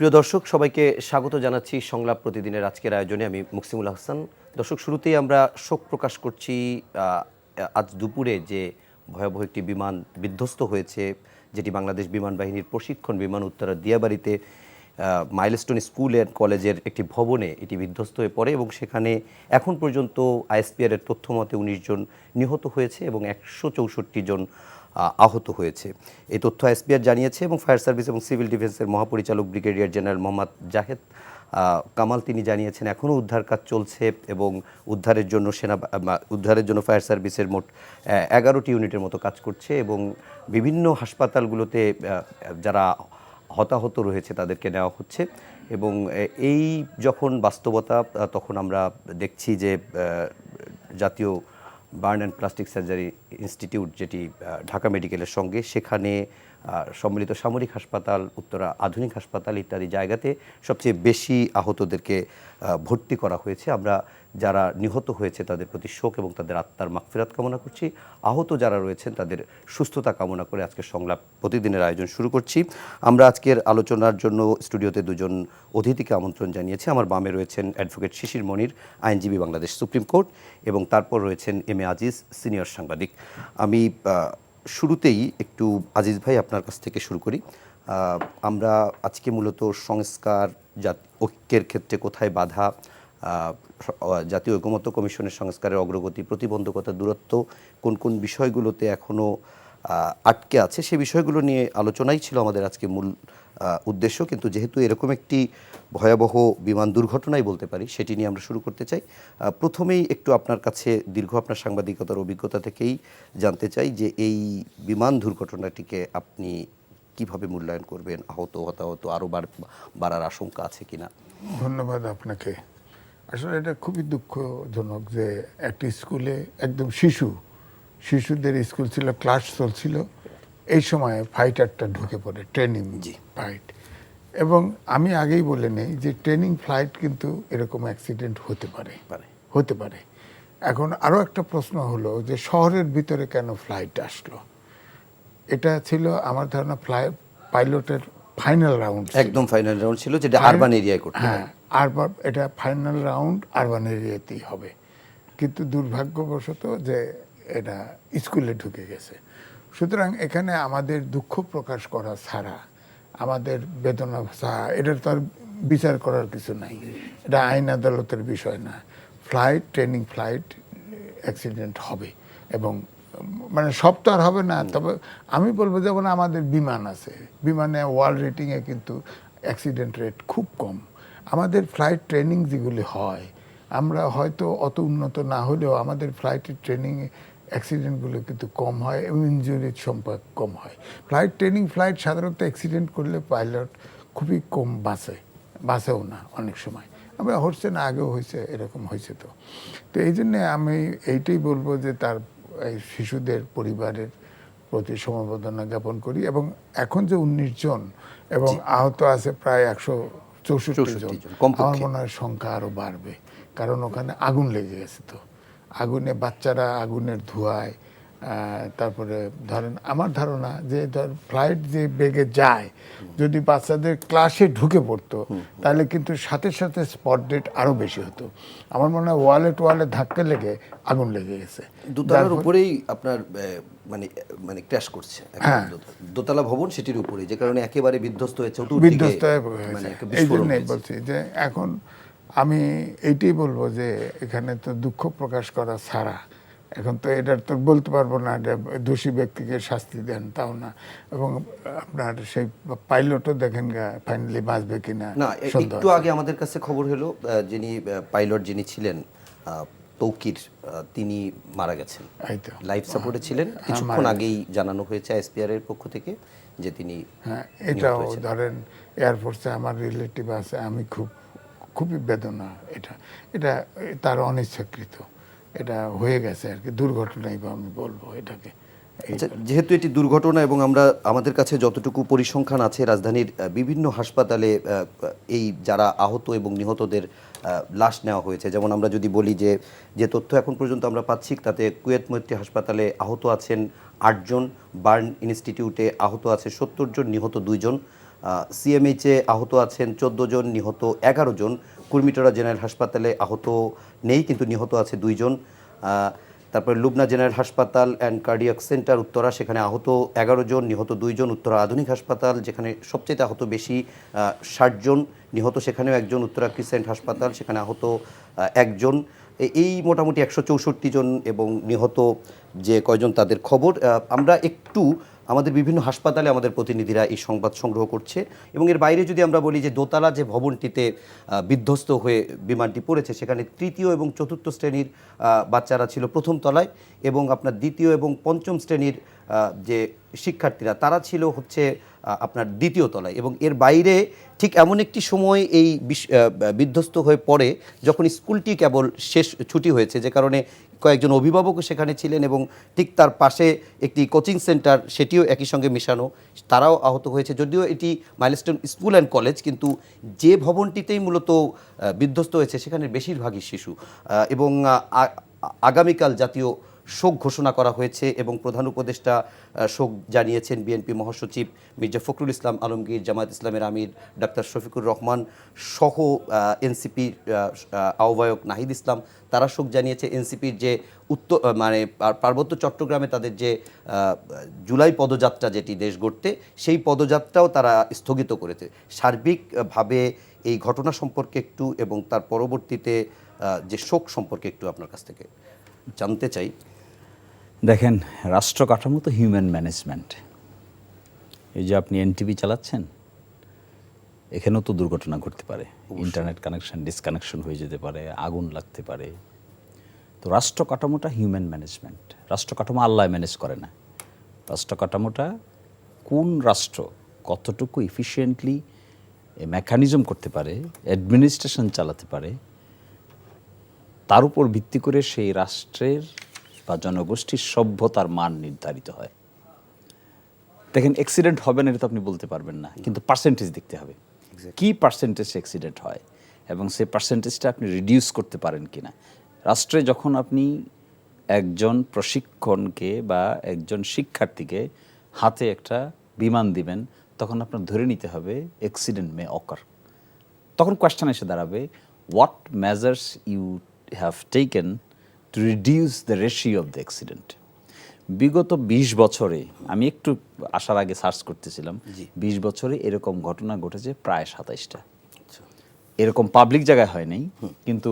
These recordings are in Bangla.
প্রিয় দর্শক, সবাইকে স্বাগত জানাচ্ছি সংলাপ প্রতিদিনের আজকের আয়োজনে। আমি মুকসিমুল হাসান। দর্শক, শুরুতেই আমরা শোক প্রকাশ করছি আজ দুপুরে যে ভয়াবহ একটি বিমান বিধ্বস্ত হয়েছে, যেটি বাংলাদেশ বিমান বাহিনীর প্রশিক্ষণ বিমান উত্তরা দিয়াবাড়িতে মাইলস্টোন স্কুল অ্যান্ড কলেজের একটি ভবনে এটি বিধ্বস্ত হয়ে পড়ে এবং সেখানে এখন পর্যন্ত আইএসপিআর এর তথ্য মতে 19 জন নিহত হয়েছে এবং 164 জন আহত হয়েছে। এই তথ্য আইএসপিআর জানিয়েছে এবং ফায়ার সার্ভিস এবং সিভিল ডিফেন্সের মহাপরিচালক ব্রিগেডিয়ার জেনারেল মোহাম্মদ জাহেদ কামাল তিনি জানিয়েছেন এখনও উদ্ধার কাজ চলছে এবং উদ্ধারের জন্য ফায়ার সার্ভিসের মোট 11টি ইউনিটের মতো কাজ করছে এবং বিভিন্ন হাসপাতালগুলোতে যারা হতাহত রয়েছে তাদেরকে নেওয়া হচ্ছে। এবং এই যখন বাস্তবতা, তখন আমরা দেখছি যে জাতীয় burn and plastic surgery institute, যেটি ঢাকা মেডিকেলের সঙ্গে, সেখানে সম্মিলিত সামরিক হাসপাতাল, উত্তরা আধুনিক হাসপাতাল ইত্যাদি জায়গাতে সবচেয়ে বেশি আহতদেরকে ভর্তি করা হয়েছে। আমরা যারা নিহত হয়েছে তাদের প্রতি শোক এবং তাদের আত্মার মাগফিরাত কামনা করছি। আহত যারা রয়েছেন তাদের সুস্থতা কামনা করে আজকের সংলাপ প্রতিদিনের আয়োজন শুরু করছি। আমরা আজকের আলোচনার জন্য স্টুডিওতে দুজন অতিথিকে আমন্ত্রণ জানিয়েছি। আমার বামে রয়েছেন অ্যাডভোকেট শিশির মনির, আইনজীবী, বাংলাদেশ সুপ্রিম কোর্ট, এবং তারপর রয়েছেন এম এ আজিজ, সিনিয়র সাংবাদিক। আমি শুরুতেই একটু আজিজ ভাই আপনার কাছ থেকে শুরু করি। আমরা আজকে মূলত সংস্কার, ঐক্যের ক্ষেত্রে কোথায় বাধা, জাতীয় ঐকমত্য কমিশনের সংস্কারের অগ্রগতি, প্রতিবন্ধকতা, দূরত্ব, কোন কোন বিষয়গুলোতে এখনও আটকে আছে, সে বিষয়গুলো নিয়ে আলোচনাই ছিল আমাদের আজকে মূল উদ্দেশ্য। কিন্তু যেহেতু এরকম একটি ভয়াবহ বিমান দুর্ঘটনাই বলতে পারি, সেটি নিয়ে আমরা শুরু করতে চাই। প্রথমেই একটু আপনার কাছে দীর্ঘ আপনার সাংবাদিকতার অভিজ্ঞতা থেকেই জানতে চাই যে এই বিমান দুর্ঘটনাটিকে আপনি কিভাবে মূল্যায়ন করবেন? আহত, হতাহত আরও বাড়ার আশঙ্কা আছে কিনা? ধন্যবাদ আপনাকে। আসলে এটা খুবই দুঃখজনক যে একটি স্কুলে একদম শিশুদের স্কুল ছিল, ক্লাস চলছিল, এই সময় ফাইটারটা ঢুকে পড়ে, ট্রেনিং ফ্লাইট। এবং আমি আগেই বলে নেই যে ট্রেনিং ফ্লাইট কিন্তু এরকম অ্যাক্সিডেন্ট হতে পারে। এখন আরও একটা প্রশ্ন হলো যে শহরের ভিতরে কেন ফ্লাইট আসলো? এটা ছিল আমার ধারণা পাইলটের ফাইনাল রাউন্ড, একদম ফাইনাল রাউন্ড ছিল, যেটা আরবান এরিয়ায় করতে হবে। হ্যাঁ, এটা ফাইনাল রাউন্ড আরবান এরিয়াতেই হবে, কিন্তু দুর্ভাগ্যবশত যে এটা স্কুলে ঢুকে গেছে। সুতরাং এখানে আমাদের দুঃখ প্রকাশ করা ছাড়া, আমাদের বেদনা ছাড়া, এটার তো আর বিচার করার কিছু নাই। এটা আইন আদালতের বিষয় না। ট্রেনিং ফ্লাইট অ্যাক্সিডেন্ট হবে, এবং মানে সব তো আর হবে না। তবে আমি বলবো যেমন আমাদের বিমান আছে, বিমানে ওয়ার্ল্ড রেটিংয়ে কিন্তু অ্যাক্সিডেন্ট রেট খুব কম। আমাদের ফ্লাইট ট্রেনিং যেগুলি হয়, আমরা হয়তো অত উন্নত না হলেও আমাদের ফ্লাইটের ট্রেনিংয়ে অ্যাক্সিডেন্টগুলো কিন্তু কম হয় এবং ইনজুরির সংখ্যা কম হয়। ফ্লাইট সাধারণত অ্যাক্সিডেন্ট করলে পাইলট খুবই কম বাঁচেও না অনেক সময়। আমরা হচ্ছে না, আগেও হয়েছে, এরকম হয়েছে। তো এই জন্যে আমি এইটাই বলবো যে তার এই শিশুদের পরিবারের প্রতি সমবেদনা জ্ঞাপন করি। এবং এখন যে 19 জন এবং আহত আছে প্রায় 164 জন, আমার মনে হয় সংখ্যা আরও বাড়বে, কারণ ওখানে আগুন লেগে গেছে। তো আগুনে বাচ্চারা আগুনের ধোঁয়ায়, তারপরে ধরেন আমার ধারণা যে ফ্লাইট যে বেগে যায়, যদি বাচ্চাদের ক্লাসে ঢুকে পড়তো তাহলে কিন্তু সাথে সাথে স্পট ডেট আরও বেশি হতো। আমার মনে হয় ওয়ালে ধাক্কা লেগে আগুন লেগে গেছে। দোতলার উপরেই আপনার মানে ক্র্যাশ করছে, দোতলা ভবন, সেটির উপরেই, যে কারণে একেবারে বিধ্বস্ত হয়েছে। এই জন্যই বলছি যে এখন আমি এইটাই বলবো যে এখানে তো দুঃখ প্রকাশ করা ছাড়া, এখন তো এটার তো বলতে পারবো না যে দোষী ব্যক্তিকে শাস্তি দেন, তাও না। এবং আপনার সেই পাইলটও দেখেন ফাইনালি বাঁচবে কিনা না। একটু আগে আমাদের কাছে খবর হলো যিনি পাইলট যিনি ছিলেন তৌকির, তিনি মারা গেছেন, লাইফ সাপোর্টে ছিলেন। কিছুক্ষণ আগেই জানানো হয়েছে আইএসপিআর এর পক্ষ থেকে যে তিনি। হ্যাঁ, এটাও ধরেন এয়ারফোর্সে আমার রিলেটিভ আছে, আমি খুবই বেদনা। এটা তার অনিচ্ছাকৃত, এটা হয়ে গেছে আর কি, দুর্ঘটনাই আমি বলবো এটাকে। যেহেতু এটি দুর্ঘটনা এবং আমাদের কাছে যতটুকু পরিসংখ্যান আছে, রাজধানীর বিভিন্ন হাসপাতালে এই যারা আহত এবং নিহতদের লাশ নেওয়া হয়েছে। যেমন আমরা যদি বলি যে তথ্য এখন পর্যন্ত আমরা পাচ্ছি, তাতে কুয়েত মৈত্রী হাসপাতালে আহত আছেন 8 জন, বার্ন ইনস্টিটিউটে আহত আছে 70 জন, নিহত 2 জন, সিএমএইচে আহত আছেন 14 জন, নিহত 11 জন। কুর্মিটোরা জেনারেল হাসপাতালে আহত নেই, কিন্তু নিহত আছে 2 জন। তারপরে লুবনা জেনারেল হাসপাতাল অ্যান্ড কার্ডিয়াক সেন্টার উত্তরা, সেখানে আহত 11 জন, নিহত 2 জন। উত্তরা আধুনিক হাসপাতাল, যেখানে সবচেয়ে আহত বেশি, 60 জন, নিহত সেখানেও 1 জন। উত্তরা ক্রিসেন্ট হাসপাতাল, সেখানে আহত 1 জন। এই মোটামুটি 164 জন এবং নিহত যে কয়জন তাদের খবর। আমরা একটু আমাদের বিভিন্ন হাসপাতালে আমাদের প্রতিনিধিরা এই সংবাদ সংগ্রহ করছে, এবং এর বাইরে যদি আমরা বলি যে দোতলা যে ভবনটিতে বিধ্বস্ত হয়ে বিমানটি পড়েছে, সেখানে তৃতীয় এবং চতুর্থ শ্রেণীর বাচ্চারা ছিল প্রথম তলায়, এবং আপনার দ্বিতীয় এবং পঞ্চম শ্রেণীর যে শিক্ষার্থীরা তারা ছিল হচ্ছে আপনার দ্বিতীয় তলায়। এবং এর বাইরে ঠিক এমন একটি সময় এই বিধ্বস্ত হয়ে পড়ে যখন স্কুলটি কেবল শেষ ছুটি হয়েছে, যে কারণে কয়েকজন অভিভাবকও সেখানে ছিলেন, এবং ঠিক তার পাশে একটি কোচিং সেন্টার, সেটিও একই সঙ্গে মেশানো, তারাও আহত হয়েছে। যদিও এটি মাইলস্টোন স্কুল অ্যান্ড কলেজ, কিন্তু যে ভবনটিতেই মূলত বিধ্বস্ত হয়েছে সেখানে বেশিরভাগই শিশু। এবং আগামীকাল জাতীয় শোক ঘোষণা করা হয়েছে, এবং প্রধান উপদেষ্টা শোক জানিয়েছেন। বিএনপি মহাসচিব মির্জা ফখরুল ইসলাম আলমগীর, জামায়াত ইসলামের আমির ডাক্তার শফিকুর রহমান সহ এনসিপির আহ্বায়ক নাহিদ ইসলাম, তারা শোক জানিয়েছে। এনসিপির যে পার্বত্য চট্টগ্রামে তাদের যে জুলাই পদযাত্রা, যেটি দেশ গড়তে, সেই পদযাত্রাও তারা স্থগিত করেছে। সার্বিকভাবে এই ঘটনা সম্পর্কে একটু, এবং তার পরবর্তীতে যে শোক সম্পর্কে একটু আপনার কাছ থেকে জানতে চাই। দেখেন, রাষ্ট্র কাঠামো তো হিউম্যান ম্যানেজমেন্ট। এই যে আপনি এনটিভি চালাচ্ছেন, এখানেও তো দুর্ঘটনা ঘটতে পারে, ইন্টারনেট কানেকশন ডিসকানেকশন হয়ে যেতে পারে, আগুন লাগতে পারে। তো রাষ্ট্র কাঠামোটা হিউম্যান ম্যানেজমেন্ট। রাষ্ট্র কাঠামো আল্লাহ ম্যানেজ করে না। রাষ্ট্র কাঠামোটা কোন রাষ্ট্র কতটুকু এফিশিয়েন্টলি মেকানিজম করতে পারে, অ্যাডমিনিস্ট্রেশন চালাতে পারে, তার উপর ভিত্তি করে সেই রাষ্ট্রের বা জনগোষ্ঠীর সভ্যতার মান নির্ধারিত হয়। দেখেন, অ্যাক্সিডেন্ট হবে না এটা তো আপনি বলতে পারবেন না, কিন্তু পার্সেন্টেজ দেখতে হবে। কি পার্সেন্টেজ অ্যাক্সিডেন্ট হয় এবং সেই পার্সেন্টেজটা আপনি রিডিউস করতে পারেন কি না। রাষ্ট্রে যখন আপনি একজন প্রশিক্ষণকে বা একজন শিক্ষার্থীকে হাতে একটা বিমান দিবেন, তখন আপনার ধরে নিতে হবে অ্যাক্সিডেন্ট মে অকার। তখন কোয়েশ্চেন এসে দাঁড়াবে, what measures you have taken to reduce the ratio of the accident. বিগত 20 বছরে, আমি একটু আসার আগে সার্চ করতেছিলাম, 20 বছরে এরকম ঘটনা ঘটেছে প্রায় 27টা। এরকম পাবলিক জায়গায় হয় নাই, কিন্তু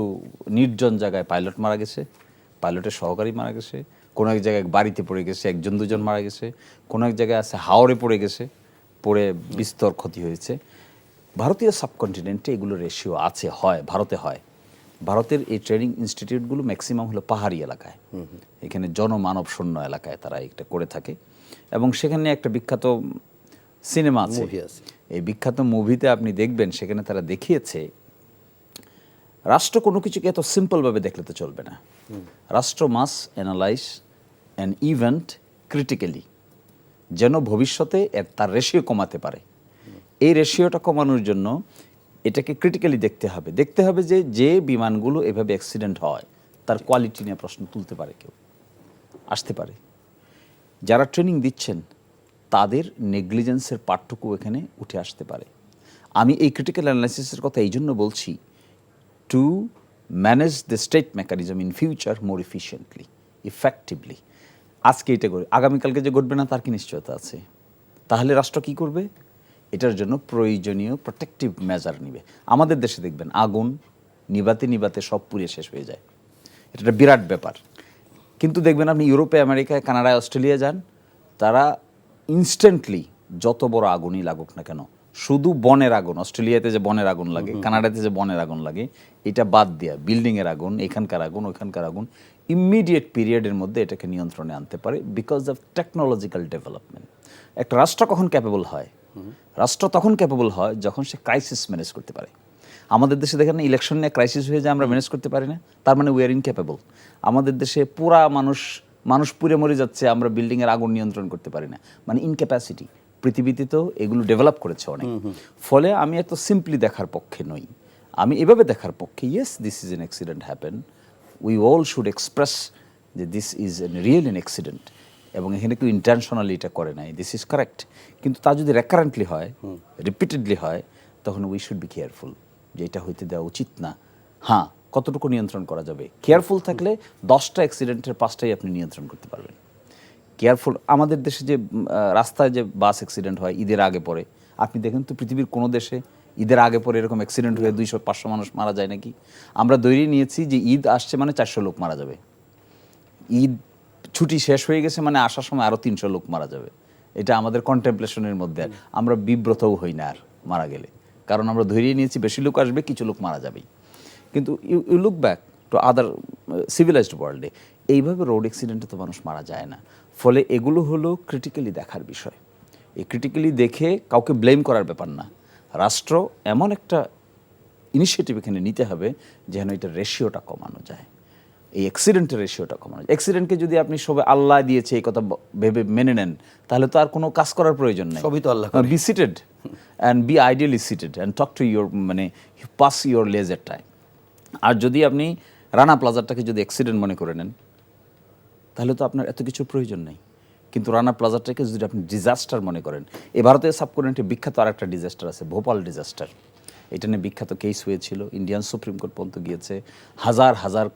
নির্জন জায়গায় পাইলট মারা গেছে, পাইলটের সহকারী মারা গেছে, কোনো এক জায়গায় বাড়িতে পড়ে গেছে, 1-2 মারা গেছে, কোনো এক জায়গায় আছে হাওরে পড়ে গেছে, পড়ে বিস্তর ক্ষতি হয়েছে। ভারতীয় সাবকন্টিনেন্টে এগুলো রেশিও আছে, হয়, ভারতে হয়। ভারতের এই ট্রেনিং ইনস্টিটিউটগুলো ম্যাক্সিমাম হলো পাহাড়ি এলাকায়, এখানে জনমানব শূন্য এলাকায় তারা এটা করে থাকে। এবং সেখানে একটা বিখ্যাত সিনেমা আছে, এই বিখ্যাত মুভিতে আপনি দেখবেন, সেখানে তারা দেখিয়েছে রাষ্ট্র কোনো কিছুকে এত সিম্পলভাবে দেখলে তো চলবে না। রাষ্ট্র must analyse an event critically, যেন ভবিষ্যতে তার রেশিও কমাতে পারে। এই রেশিওটা কমানোর জন্য এটাকে ক্রিটিক্যালি দেখতে হবে যে বিমানগুলো এভাবে অ্যাক্সিডেন্ট হয় তার কোয়ালিটি নিয়ে প্রশ্ন তুলতে পারে, কেউ আসতে পারে। যারা ট্রেনিং দিচ্ছেন তাদের নেগলিজেন্সের পার্টটুকু এখানে উঠে আসতে পারে। আমি এই ক্রিটিক্যাল অ্যানালাইসিসের কথা এই জন্য বলছি, to manage the state mechanism in future more efficiently, effectively. আজকে এটা করে আগামীকালকে যে ঘটবে না তার কি নিশ্চয়তা আছে? তাহলে রাষ্ট্র কি করবে? এটার জন্য প্রয়োজনীয় প্রোটেক্টিভ মেজার নিবে। আমাদের দেশে দেখবেন আগুন নিবাতে সব পুড়িয়ে শেষ হয়ে যায়, এটা একটা বিরাট ব্যাপার। কিন্তু দেখবেন আপনি ইউরোপে, আমেরিকায়, কানাডায়, অস্ট্রেলিয়া যান, তারা ইনস্ট্যান্টলি যত বড় আগুনই লাগুক না কেন, শুধু বনের আগুন, অস্ট্রেলিয়াতে যে বনের আগুন লাগে, কানাডাতে যে বনের আগুন লাগে, এটা বাদ দিয়া বিল্ডিংয়ের আগুন, এখানকার আগুন, ওইখানকার আগুন, ইমিডিয়েট পিরিয়ডের মধ্যে এটাকে নিয়ন্ত্রণে আনতে পারে বিকজ অফ টেকনোলজিক্যাল ডেভেলপমেন্ট। একটা রাষ্ট্র কখন ক্যাপেবল হয়? রাষ্ট্র তখন ক্যাপেবল হয় যখন সে ক্রাইসিস ম্যানেজ করতে পারে। আমাদের দেশে দেখেন না, ইলেকশন নিয়ে ক্রাইসিস হয়ে যায়, আমরা ম্যানেজ করতে পারি না, তার মানে উই আর ইনক্যাপেবল। আমাদের দেশে পুরা মানুষ পুড়ে মরে যাচ্ছে, আমরা বিল্ডিংয়ের আগুন নিয়ন্ত্রণ করতে পারি না, মানে ইনক্যাপাসিটি। পৃথিবীতে তো এগুলো ডেভেলপ করেছে অনেক। ফলে আমি এত সিম্পলি দেখার পক্ষে নই, আমি এভাবে দেখার পক্ষে, yes this is an accident happen, we all should express যে this is an real an accident. এবং এখানে কেউ ইন্টেনশনালি এটা করে নাই, দিস ইজ কারেক্ট। কিন্তু তা যদি রেকারেন্টলি হয়, রিপিটেডলি হয়, তখন উই শুড বি কেয়ারফুল যে এটা হইতে দেওয়া উচিত না। হ্যাঁ, কতটুকু নিয়ন্ত্রণ করা যাবে? কেয়ারফুল থাকলে 10টা অ্যাক্সিডেন্টের 5টাই আপনি নিয়ন্ত্রণ করতে পারবেন। কেয়ারফুল, আমাদের দেশে যে রাস্তায় যে বাস অ্যাক্সিডেন্ট হয় ঈদের আগে পরে, আপনি দেখেন তো পৃথিবীর কোনো দেশে ঈদের আগে পরে এরকম অ্যাক্সিডেন্ট হয়ে 200-500 মানুষ মারা যায় নাকি? আমরা ধরে নিয়েছি যে ঈদ আসছে মানে 400 লোক মারা যাবে, ঈদ ছুটি শেষ হয়ে গেছে মানে আসার সময় আরও 300 লোক মারা যাবে। এটা আমাদের কন্টেম্পলেশনের মধ্যে, আমরা বিব্রতও হই না আর মারা গেলে, কারণ আমরা ধরিয়ে নিয়েছি বেশি লোক আসবে, কিছু লোক মারা যাবেই। কিন্তু you look back to other civilized ওয়ার্ল্ডে, এইভাবে রোড অ্যাক্সিডেন্টে তো মানুষ মারা যায় না। ফলে এগুলো হলো ক্রিটিক্যালি দেখার বিষয়। এই ক্রিটিক্যালি দেখে কাউকে ব্লেম করার ব্যাপার না, রাষ্ট্র এমন একটা ইনিশিয়েটিভ এখানে নিতে হবে যেন এটার রেশিওটা কমানো যায়, এই অ্যাক্সিডেন্টের রেশিওটা কমানো যায়। অ্যাক্সিডেন্টকে যদি আপনি সবাই আল্লাহ দিয়েছে এই কথা ভেবে মেনে নেন, তাহলে তো আর কোনো কাজ করার প্রয়োজন নেই। সবই তো আল্লাহ। Be seated and be ideally seated and talk to your, মানে পাস ইউর লেজার টাইম। আর যদি আপনি রানা প্লাজারটাকে যদি অ্যাক্সিডেন্ট মনে করে নেন, তাহলে তো আপনার এত কিছুর প্রয়োজন নেই। কিন্তু রানা প্লাজাটাকে যদি আপনি ডিজাস্টার মনে করেন, এই ভারতের সাবকন্টিনেন্টে বিখ্যাত আর একটা ডিজাস্টার আছে, ভোপাল ডিজাস্টার। এটা নিয়ে বিখ্যাত কেস হয়েছিল, ইন্ডিয়ান সুপ্রিম কোর্ট পর্যন্ত গিয়েছে, হাজার হাজার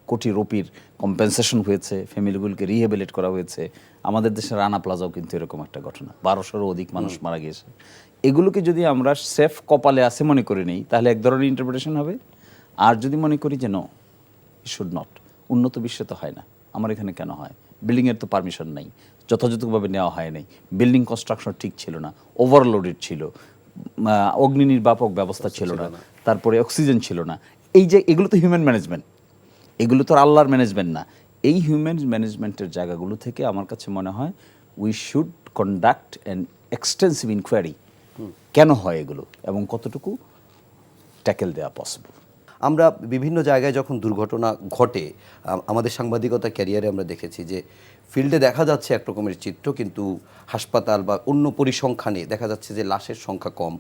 কোটি রুপির কম্পেনসেশন হয়েছে, ফ্যামিলিগুলোকে রিহেবিলিট করা হয়েছে। আমাদের দেশের রানা প্লাজাও কিন্তু এরকম একটা ঘটনা, 1200-এরও অধিক মানুষ মারা গিয়েছে। এগুলোকে যদি আমরা সেফ কপালে আছে মনে করে নিই, তাহলে এক ধরনের ইন্টারপ্রিটেশন হবে। আর যদি মনে করি যে নো, ইট শুড নট, উন্নত বিশ্বে তো হয় না, আমার এখানে কেন হয়? বিল্ডিংয়ের তো পারমিশন নাই, যথাযথভাবে নেওয়া হয় নাই, বিল্ডিং কনস্ট্রাকশন ঠিক ছিল না, ওভারলোডেড ছিল, অগ্নি নির্বাপক ব্যবস্থা ছিল না, তারপরে অক্সিজেন ছিল না। এই যে এগুলো তো হিউম্যান ম্যানেজমেন্ট, এগুলো তো আল্লাহর ম্যানেজমেন্ট না। এই হিউম্যান ম্যানেজমেন্টের জায়গাগুলো থেকে আমার কাছে মনে হয় we should conduct an extensive inquiry, কেন হয় এগুলো এবং কতটুকু ট্যাকেল দেওয়া পসিবল। আমরা বিভিন্ন জায়গায় যখন দুর্ঘটনা ঘটে, আমাদের সাংবাদিকতা ক্যারিয়ারে আমরা দেখেছি যে ফিল্ডে দেখা যাচ্ছে এক রকমের চিত্র, কিন্তু হাসপাতাল বা অন্য পরিসংখ্যানে দেখা যাচ্ছে যে লাশের সংখ্যা কম।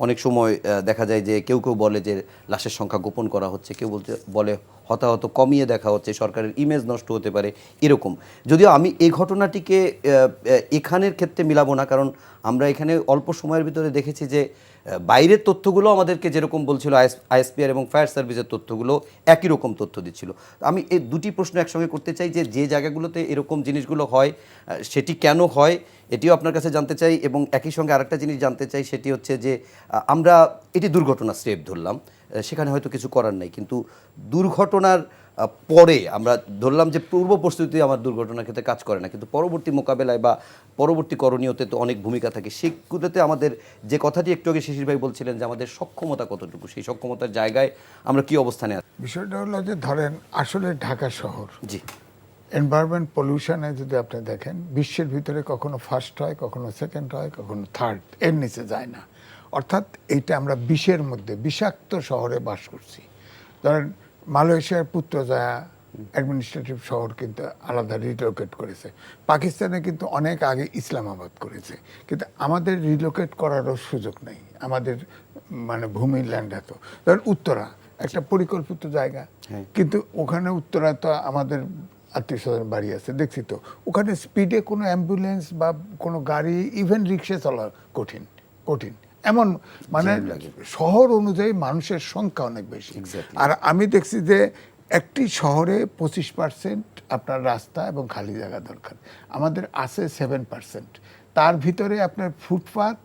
অনেক সময় দেখা যায় যে কেউ কেউ বলে যে লাশের সংখ্যা গোপন করা হচ্ছে, কেউ বলে হতাহত কমিয়ে দেখা হচ্ছে, সরকারের ইমেজ নষ্ট হতে পারে এরকম। যদিও আমি এই ঘটনাটিকে এখানের ক্ষেত্রে মিলাবো না, কারণ আমরা এখানে অল্প সময়ের ভিতরে দেখেছি যে বাইরের তথ্যগুলো আমাদেরকে যেরকম বলছিল আইএসপিআর এবং ফায়ার সার্ভিসের তথ্যগুলো একই রকম তথ্য দিচ্ছিল। আমি এই দুটি প্রশ্ন একসঙ্গে করতে চাই যে যে জায়গাগুলোতে এরকম জিনিসগুলো হয় সেটি কেন হয় এটিও আপনার কাছে জানতে চাই, এবং একই সঙ্গে আরেকটা জিনিস জানতে চাই, সেটি হচ্ছে যে আমরা এটি দুর্ঘটনা স্টেপ ধরলাম, সেখানে হয়তো কিছু করার নাই, কিন্তু দুর্ঘটনার পরে আমরা ধরলাম যে পূর্ব প্রস্তুতি আমার দুর্ঘটনার ক্ষেত্রে কাজ করে না, কিন্তু পরবর্তী মোকাবেলায় বা পরবর্তী করণীয়তে তো অনেক ভূমিকা থাকে। সেগুলোতে আমাদের যে কথাটি একটু আগে শিশির ভাই বলছিলেন যে আমাদের সক্ষমতা কতটুকু, সেই সক্ষমতার জায়গায় আমরা কি অবস্থানে আছি? বিষয়টা হলো যে ধরেন আসলে ঢাকা শহর জি, এনভায়রনমেন্ট পলিউশনে যদি আপনি দেখেন, বিশ্বের ভিতরে কখনো ফার্স্ট হয়, কখনো সেকেন্ড হয়, কখনো থার্ড, এর নিচে যায় না। অর্থাৎ এইটা আমরা বিশ্বের মধ্যে বিষাক্ত শহরে বাস করছি। ধরেন মালয়েশিয়ার পুত্রজায়া অ্যাডমিনিস্ট্রেটিভ শহর কিন্তু আলাদা রিলোকেট করেছে, পাকিস্তানে কিন্তু অনেক আগে ইসলামাবাদ করেছে, কিন্তু আমাদের রিলোকেট করারও সুযোগ নেই, আমাদের মানে ভূমি ল্যান্ড এত। ধরেন উত্তরা একটা পরিকল্পিত জায়গা, কিন্তু ওখানে উত্তরা তো আমাদের আত্মীয় স্বজন বাড়ি আছে, দেখছি তো ওখানে স্পিডে কোনো অ্যাম্বুলেন্স বা কোনো গাড়ি, ইভেন রিক্সা চলা কঠিন কঠিন, এমন মানে শহর অনুযায়ী মানুষের সংখ্যা অনেক বেশি। আর আমি দেখছি যে একটি শহরে 25% আপনার রাস্তা এবং খালি জায়গা দরকার, আমাদের আছে 7%। তার ভিতরে আপনার ফুটপাত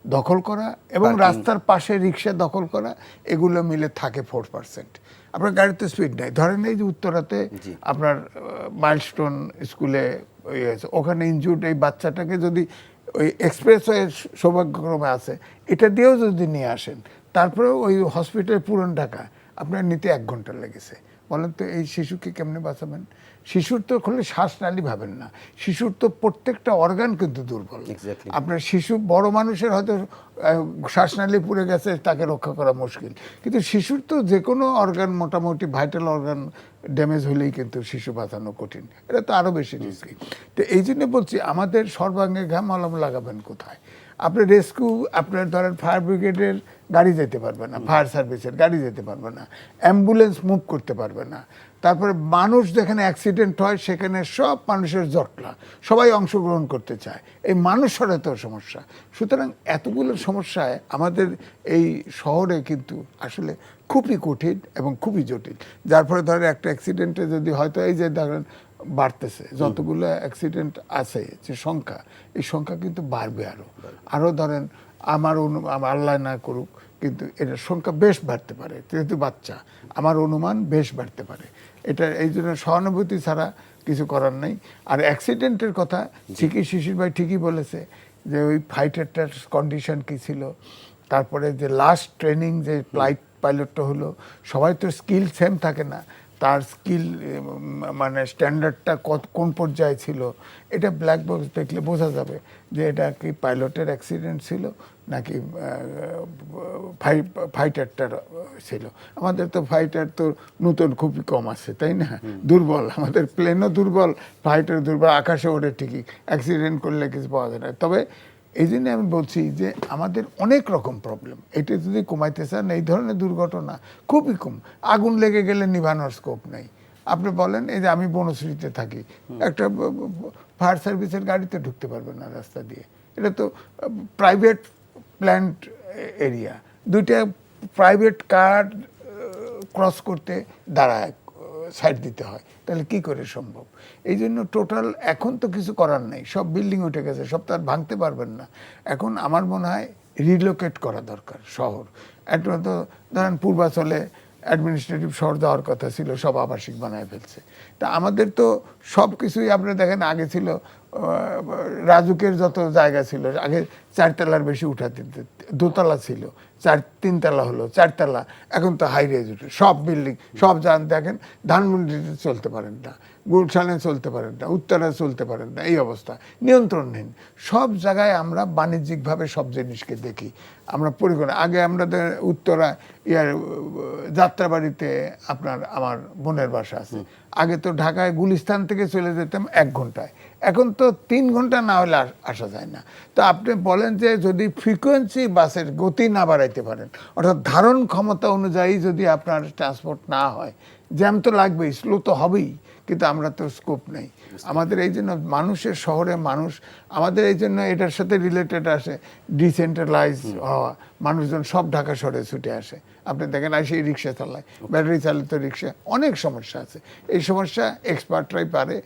দখল করা এবং রাস্তার পাশে রিক্সা দখল করা, এগুলো মিলে থাকে 4%। আপনার গাড়িতে স্পিড নেই। ধরেন এই যে উত্তরাতে আপনার মাইলস্টোন স্কুলে ওখানে ইনজুর্ড এই বাচ্চাটাকে যদি ওই এক্সপ্রেসওয়ে সৌভাগ্যক্রমে আছে, এটা দিয়েও যদি নিয়ে আসেন, তারপরে ওই হসপিটাল পুরান ঢাকা আপনার নিতে 1 ঘন্টা লেগেছে। বলেন তো এই শিশুকে কেমনে বাঁচাবেন? শিশুর তো খুলে শ্বাসনালী ভাবেন না, শিশুর তো প্রত্যেকটা অর্গান কিন্তু দুর্বল। আপনার শিশু, বড় মানুষের হয়তো শ্বাসনালী পুড়ে গেছে, তাকে রক্ষা করা মুশকিল, কিন্তু শিশুর তো যে কোনো অর্গান, মোটামুটি ভাইটাল অর্গান ড্যামেজ হলেই কিন্তু শিশু বাঁচানো কঠিন, এটা তো আরও বেশি রিস্কি। তো এই জন্য বলছি আমাদের সর্বাঙ্গে ঘাম মলম লাগাবেন কোথায়? আপনি রেস্কিউ, আপনার ধরেন ফায়ার ব্রিগেডের গাড়ি যেতে পারবে না, ফায়ার সার্ভিসের গাড়ি যেতে পারবে না, অ্যাম্বুলেন্স মুভ করতে পারবে না। তারপরে মানুষ যেখানে অ্যাক্সিডেন্ট হয় সেখানে সব মানুষের জটলা, সবাই অংশগ্রহণ করতে চায়, এই মানুষ তো সমস্যা। সুতরাং এতগুলো সমস্যায় আমাদের এই শহরে কিন্তু আসলে খুবই কঠিন এবং খুবই জটিল। যার ফলে ধরেন একটা অ্যাক্সিডেন্টে যদি হয়তো এই যে ধরেন বাড়তেছে, যতগুলো অ্যাক্সিডেন্ট আছে যে সংখ্যা, এই সংখ্যা কিন্তু বাড়বে আরও ধরেন আমার আল্লাহ না করুক, কিন্তু এটার সংখ্যা বেশ বাড়তে পারে, যেহেতু বাচ্চা, আমার অনুমান বেশ বাড়তে পারে। এটা এই জন্য সহানুভূতি ছাড়া কিছু করার নেই। আর অ্যাক্সিডেন্টের কথা ঠিকই শিশির ভাই ঠিকই বলেছে যে ওই ফাইটারটার কন্ডিশন কী ছিল, তারপরে যে লাস্ট ট্রেনিং যে পাইলটটা হলো, সবাই তো স্কিল সেম থাকে না, তার স্কিল মানে স্ট্যান্ডার্ডটা কোন পর্যায়ে ছিল, এটা ব্ল্যাক বক্স দেখলে বোঝা যাবে যে এটা কি পাইলটের অ্যাক্সিডেন্ট ছিল নাকি ফাইটারটার ছিল। আমাদের তো ফাইটার তো নতুন খুবই কম আছে, তাই না, দুর্বল, আমাদের প্লেনও দুর্বল, ফাইটার দুর্বল, আকাশে ওঠে ঠিকই, অ্যাক্সিডেন্ট করলে কিছু পাওয়া যায় না। তবে এই জন্য আমি বলছি যে আমাদের অনেক রকম প্রবলেম, এটা যদি কমাইতে চান এই ধরনের দুর্ঘটনা খুবই কম। আগুন লেগে গেলে নিভানোর স্কোপ নেই। আপনি বলেন এই যে আমি বনশ্রীতে থাকি, একটা ফায়ার সার্ভিসের গাড়িতে ঢুকতে পারবে না রাস্তা দিয়ে, এটা তো প্রাইভেট প্ল্যান্ট এরিয়া, দুইটা প্রাইভেট কার ক্রস করতে দাঁড়ায়, সাইড দিতে হয়, তাহলে কি করে সম্ভব? এই জন্য টোটাল এখন তো কিছু করার নেই, সব বিল্ডিং উঠে গেছে, সব তো আর ভাঙতে পারবেন না। এখন আমার মনে হয় রিলোকেট করা দরকার শহর। একটা তো ধরেন পূর্বাচলে অ্যাডমিনিস্ট্রেটিভ শহর দেওয়ার কথা ছিল, সব আবাসিক বানায় ফেলছে। তা আমাদের তো সব কিছুই আপনি দেখেন, আগে ছিল রাজুকের যত জায়গা ছিল, আগে 4 তলার বেশি উঠাতে, দোতলা ছিল, 3 তলা হলো 4 তলা, এখন তো হাই রেজ উঠে সব বিল্ডিং, সব দেখেন ধানমন্ডিতে চলতে পারেন না, গুলশানে চলতে পারেন না, উত্তরায় চলতে পারেন না, এই অবস্থা নিয়ন্ত্রণহীন। সব জায়গায় আমরা বাণিজ্যিকভাবে সব জিনিসকে দেখি, আমরা পরিকল্পনা। আগে আমরা উত্তরা যাত্রাবাড়িতে আমার বোনের বাসা আছে, আগে তো ঢাকায় গুলিস্তান থেকে চলে যেতাম 1 ঘন্টায়, এখন তো 3 ঘন্টা না হলে আসা যায় না। তো আপনি বলেন যে যদি ফ্রিকোয়েন্সি বাসের গতি না বাড়াইতে পারেন, অর্থাৎ ধারণ ক্ষমতা অনুযায়ী যদি আপনার ট্রান্সপোর্ট না হয়, জ্যাম তো লাগবেই, স্লো তো হবেই, কিন্তু আমরা তো স্কোপ নেই আমাদের। এই জন্য মানুষের শহরে মানুষ আমাদের এই জন্য এটার সাথে রিলেটেড আসে ডিসেন্ট্রালাইজ হওয়া, মানুষজন সব ঢাকা শহরে ছুটে আসে। আপনি দেখেন আসে রিক্সা চালায়, ব্যাটারি চালিত রিক্সা, অনেক সমস্যা আছে। এই সমস্যা এক্সপার্টরাই পারে।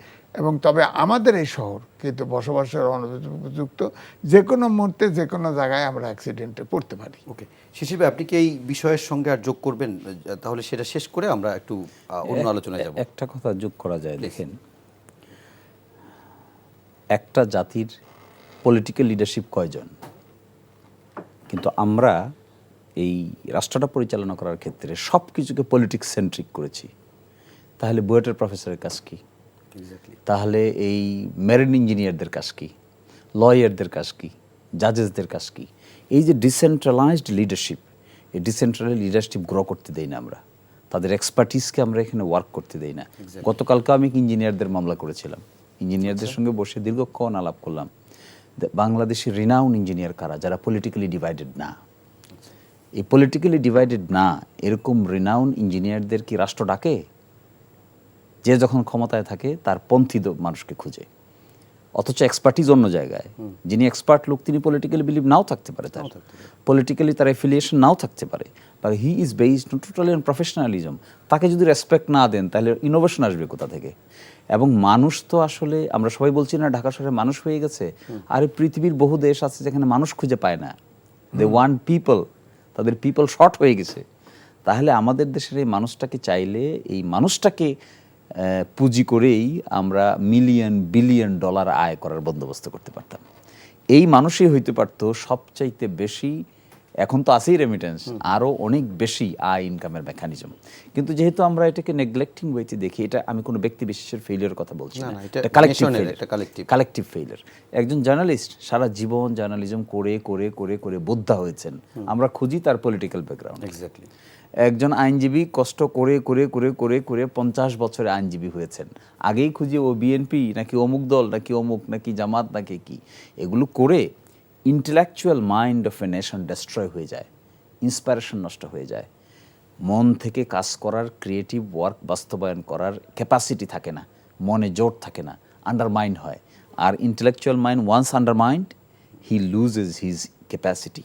এবং তবে আমাদের এই শহর কিন্তু বসবাসের অনুপযুক্ত, যে কোনো মুহূর্তে যে কোনো জায়গায় আমরা অ্যাক্সিডেন্টে পড়তে পারি। ওকে, শিশির ভাই আপনি কি এই বিষয়ের সঙ্গে আর যোগ করবেন? তাহলে সেটা শেষ করে আমরা একটু অন্য আলোচনায় যাব। একটা কথা যোগ করা যায়, দেখেন, একটা জাতির পলিটিক্যাল লিডারশিপ কয়জন, কিন্তু আমরা এই রাষ্ট্রটা পরিচালনা করার ক্ষেত্রে সব কিছুকে পলিটিক্স সেন্ট্রিক করেছি। তাহলে বুয়েটের প্রফেসরের কাজ কি? তাহলে এই মেরিন ইঞ্জিনিয়ারদের কাজ কি? লয়ারদের কাজ কি? জাজেসদের কাজ কি? এই যে ডিসেন্ট্রালাইজড লিডারশিপ, এই ডিসেন্ট্রালাইজড লিডারশিপ গ্রো করতে দেই না আমরা, তাদের এক্সপার্টিসকে আমরা এখানে ওয়ার্ক করতে দেই না। গতকালকে আমি ইঞ্জিনিয়ারদের মামলা করেছিলাম, ইঞ্জিনিয়ারদের সঙ্গে বসে দীর্ঘক্ষণ আলাপ করলাম। বাংলাদেশের রিনাউন ইঞ্জিনিয়ার কারা, যারা পলিটিক্যালি ডিভাইডেড না। এই পলিটিক্যালি ডিভাইডেড না এরকম রিনাউন ইঞ্জিনিয়ারদের কি রাষ্ট্র ডাকে? যে যখন ক্ষমতায় থাকে তার পন্থী মানুষকে খুঁজে, অথচ এক্সপার্টিজ অন্য জায়গায়। যিনি এক্সপার্ট লোক তিনি পলিটিক্যালি বিলিভ নাও থাকতে পারে, তার পলিটিক্যালি তার অ্যাফিলিয়েশন নাও থাকতে পারে, বা he is based totally on professionalism. তাকে যদি রেসপেক্ট না দেন তাহলে ইনোভেশন আসবে কোথা থেকে? এবং মানুষ তো আসলে আমরা সবাই বলছি না ঢাকা শহরে মানুষ হয়ে গেছে, আর পৃথিবীর বহু দেশ আছে যেখানে মানুষ খুঁজে পায় না, দে ওয়ান্ট পিপল, তাদের পিপল শর্ট হয়ে গেছে। তাহলে আমাদের দেশের এই মানুষটাকে চাইলে, এই মানুষটাকে পুঁজি করেই আমরা মিলিয়ন বিলিয়ন ডলার আয় করার বন্দোবস্ত করতে পারতাম। এই মানুষই হইতে পারতো সবচাইতে বেশি, এখন তো আছেই রেমিটেন্স, আরও অনেক বেশি আয় ইনকামের মেকানিজম। কিন্তু যেহেতু আমরা এটাকে নেগলেক্টিং ওয়েতে দেখি, এটা আমি কোনো ব্যক্তি বিশেষের ফেইলিওর কথা বলছি না, এটা কালেকটিভ ফেইলিওর। একজন জার্নালিস্ট সারা জীবন জার্নালিজম করে করে করে করে বোদ্ধা হয়েছেন, আমরা খুঁজি তার পলিটিক্যাল ব্যাকগ্রাউন্ড। এক্স্যাক্টলি। একজন আইনজীবী কষ্ট করে করে করে করে করে 50 বছরে আইনজীবী হয়েছেন, আগেই খুঁজি ও বিএনপি নাকি অমুক দল নাকি অমুক নাকি জামাত নাকি কি, এগুলো করে intellectual mind of a nation destroy হয়ে যায়, ইন্সপাইরেশন নষ্ট হয়ে যায়, মন থেকে কাজ করার, ক্রিয়েটিভ ওয়ার্ক বাস্তবায়ন করার ক্যাপাসিটি থাকে না, মনে জোর থাকে না, আন্ডারমাইন হয়। আর ইন্টেলেকচুয়াল মাইন্ড ওয়ান্স আন্ডারমাইন্ড, হি লুজেস হিজ ক্যাপাসিটি,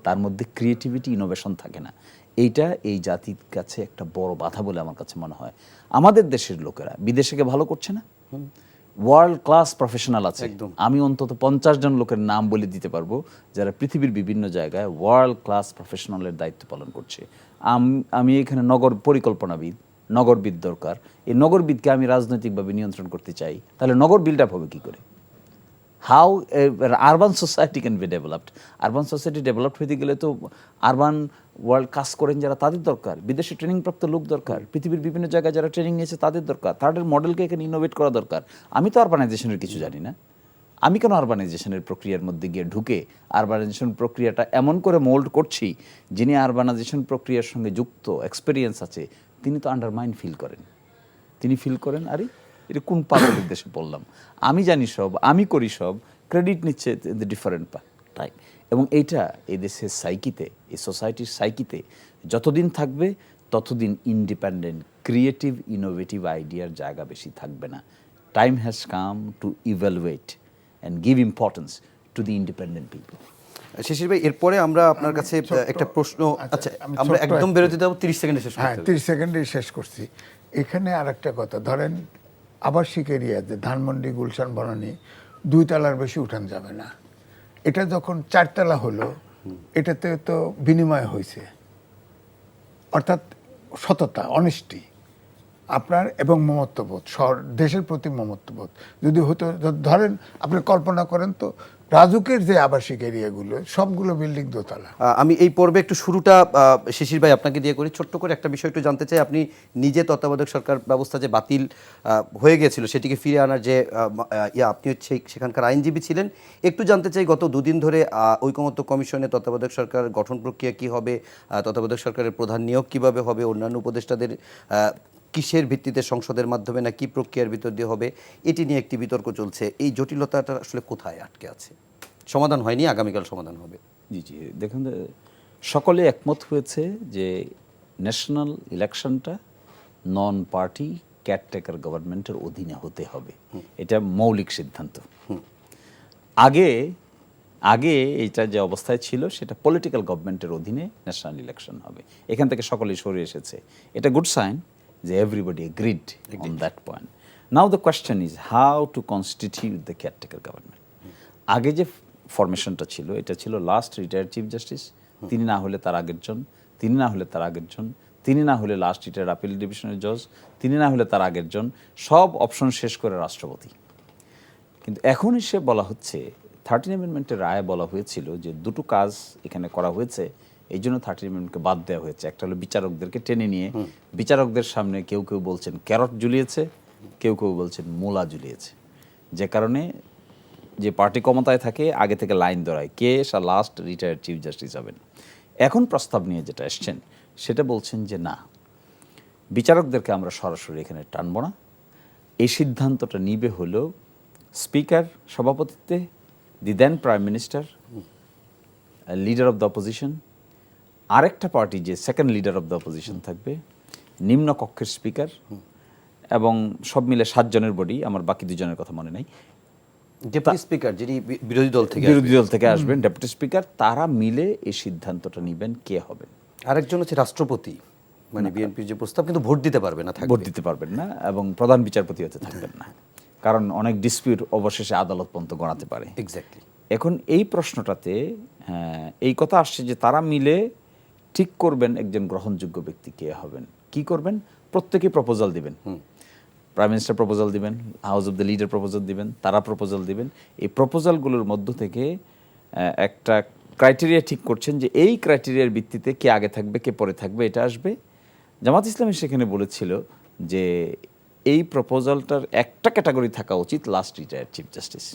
তার মধ্যে ক্রিয়েটিভিটি, ইনোভেশন থাকে না। এইটা এই জাতির কাছে একটা বড় বাধা বলে আমার কাছে মনে হয়। আমাদের দেশের লোকেরা বিদেশে গিয়ে ভালো করছে না, ওয়ার্ল্ড ক্লাস প্রফেশনাল আছে। আমি অন্তত 50 জন লোকের নাম বলে দিতে পারবো যারা পৃথিবীর বিভিন্ন জায়গায় ওয়ার্ল্ড ক্লাস প্রফেশনালের দায়িত্ব পালন করছে। আমি এখানে নগর পরিকল্পনাবিদ, নগরবিদ দরকার। এই নগরবিদকে আমি রাজনৈতিকভাবে নিয়ন্ত্রণ করতে চাই, তাহলে নগর বিল্ড আপ হবে কী করে? How urban society can be developed? Urban society developed হইতে গেলে তো আরবান ওয়ার্ল্ড কাজ করেন যারা, তাদের দরকার, বিদেশে ট্রেনিংপ্রাপ্ত লোক দরকার, পৃথিবীর বিভিন্ন জায়গায় যারা ট্রেনিং নিয়েছে তাদের দরকার, তাদের মডেলকে এখানে ইনোভেট করা দরকার। আমি তো আরবানাইজেশনের কিছু জানি না, আমি কেন আরবানাইজেশনের প্রক্রিয়ার মধ্যে গিয়ে ঢুকে আরবানাইজেশন প্রক্রিয়াটা এমন করে মোল্ড করছি, যিনি আরবানাইজেশন প্রক্রিয়ার সঙ্গে যুক্ত, এক্সপিরিয়েন্স আছে, তিনি তো আন্ডারমাইন ফিল করেন। তিনি ফিল করেন আরে এটা কোন পাগলের দেশে বললাম, আমি জানি সব, আমি করি সব, ক্রেডিট নিচ্ছে দ্য ডিফারেন্ট টাইম। এবং এইটা এই দেশের সাইকিতে, এই সোসাইটির সাইকিতে যতদিন থাকবে ততদিন ইন্ডিপেন্ডেন্ট, ক্রিয়েটিভ, ইনোভেটিভ আইডিয়ার জায়গা বেশি থাকবে না। Time has come to evaluate and give importance to the independent people. Shishir ভাই, এরপরে আমরা আপনার কাছে একটা প্রশ্ন, আচ্ছা আমরা একদম বিরতি দেবো, 30 সেকেন্ডে শেষ করতে হবে। 30 সেকেন্ডে শেষ করছি। এখানে আর একটা কথা, ধরেন আবাসিক এরিয়াতে ধানমন্ডি, গুলশান, বনানী 2 তলার বেশি উঠান যাবে না। এটা যখন 4 তলা হলো, এটাতে তো বিনিময় হয়েছে, অর্থাৎ সততা, অনেস্টি আপনার এবং মমত্ববোধ, দেশের প্রতি মমত্ববোধ যদি হতো। ধরেন আপনি কল্পনা করেন তো, রাজুকের যে আবাসিক এরিয়াগুলো সবগুলো বিল্ডিং দোতলা। আমি এই পর্বে একটু শুরুটা শিশির ভাই আপনাকে দিয়ে করি। ছোট্ট করে একটা বিষয় একটু জানতে চাই, আপনি নিজে তত্ত্বাবধায়ক সরকার ব্যবস্থা যে বাতিল হয়ে গিয়েছিল সেটিকে ফিরে আনার যে আপনি হচ্ছে সেখানকার আইনজীবী ছিলেন, একটু জানতে চাই গত 2 দিন ধরে ঐকমত্য কমিশনে তত্ত্বাবধায়ক সরকার গঠন প্রক্রিয়া কী হবে, তত্ত্বাবধায়ক সরকারের প্রধান নিয়োগ কীভাবে হবে, অন্যান্য উপদেষ্টাদের কিসের ভিত্তিতে, সংসদের মাধ্যমে না কি প্রক্রিয়ার ভিতর দিয়ে হবে, এটি নিয়ে একটি বিতর্ক চলছে। এই জটিলতাটা আসলে কোথায় আটকে আছে? সমাধান হয়নি, আগামীকাল সমাধান হবে। জি জি, দেখুন সকলে একমত হয়েছে যে ন্যাশনাল ইলেকশনটা নন পার্টি কেয়ারটেকার গভর্নমেন্টের অধীনে হতে হবে, এটা মৌলিক সিদ্ধান্ত। আগে আগে এইটা যে অবস্থায় ছিল সেটা পলিটিক্যাল গভর্নমেন্টের অধীনে ন্যাশনাল ইলেকশন হবে, এখান থেকে সকলেই সরে এসেছে। এটা গুড সাইন যে everybody agreed on that point. Now the question is how to constitute the caretaker government. আগে যে ফরমেশনটা ছিল, এটা ছিল লাস্ট রিটায়ার্ড চিফ জাস্টিস, তিনি না হলে তার আগের জন, তিনি না হলে তার আগের জন, তিনি না হলে লাস্ট রিটায়ার্ড আপিল ডিভিশনের জজ, তিনি না হলে তার আগের জন, সব অপশন শেষ করে রাষ্ট্রপতি। কিন্তু এখন এসে বলা হচ্ছে, 13 অ্যামেন্ডমেন্টের রায়ে বলা হয়েছিল যে 2টো কাজ এখানে করা হয়েছে, এই জন্য 13 অ্যামেন্ডমেন্টকে বাদ দেওয়া হয়েছে। একটা হলো বিচারকদেরকে টেনে নিয়ে বিচারকদের সামনে কেউ কেউ বলছেন ক্যারট ঝুলিয়েছে, কেউ কেউ বলছেন মূলা ঝুলিয়েছে, যে কারণে যে পার্টি ক্ষমতায় থাকে আগে থেকে লাইন ধরায় কে লাস্ট রিটায়ার্ড চিফ জাস্টিস হবেন। এখন প্রস্তাব নিয়ে যেটা এসছেন সেটা বলছেন যে না, বিচারকদেরকে আমরা সরাসরি এখানে টানব না, এই সিদ্ধান্তটা নিবে হলো স্পিকার সভাপতিত্বে, the then prime minister, leader of the opposition, আরেকটা পার্টি যে second leader of the opposition থাকবে, নিম্ন কক্ষের স্পিকার, এবং সব মিলে 7 জনের বডি, আমার বাকি 2 জনের কথা মনে নাই, ডেপুটি স্পিকার যিনি বিরোধী দল থেকে আসবেন, ডেপুটি স্পিকার, তারা মিলে এই সিদ্ধান্তটা নেবেন কে হবেন। আরেকজন হচ্ছে রাষ্ট্রপতি, মানে বিএনপির যে প্রস্তাব, কিন্তু ভোট দিতে পারবে না, ভোট দিতে পারবেন না, এবং প্রধান বিচারপতি হতে থাকবেন না, কারণ অনেক ডিসপিউট অবশেষে আদালত পর্যন্ত গড়াতে পারে। এক্স্যাক্টলি। এখন এই প্রশ্নটাতে এই কথা আসছে যে তারা মিলে ঠিক করবেন একজন গ্রহণযোগ্য ব্যক্তি কে হবেন। কি করবেন? প্রত্যেকে প্রপোজাল দিবেন, প্রাইম মিনিস্টার প্রপোজাল দিবেন, house of the leader proposal দিবেন, তারা প্রপোজাল দিবেন। এই প্রপোজালগুলোর মধ্য থেকে একটা ক্রাইটেরিয়া ঠিক করছেন যে এই ক্রাইটেরিয়ার ভিত্তিতে কে আগে থাকবে কে পরে থাকবে, এটা আসবে। জামাত ইসলামী সেখানে বলেছিল যে এই প্রপোজালটার একটা ক্যাটাগরি থাকা উচিত লাস্ট রিটায়ার্ড চিফ জাস্টিস,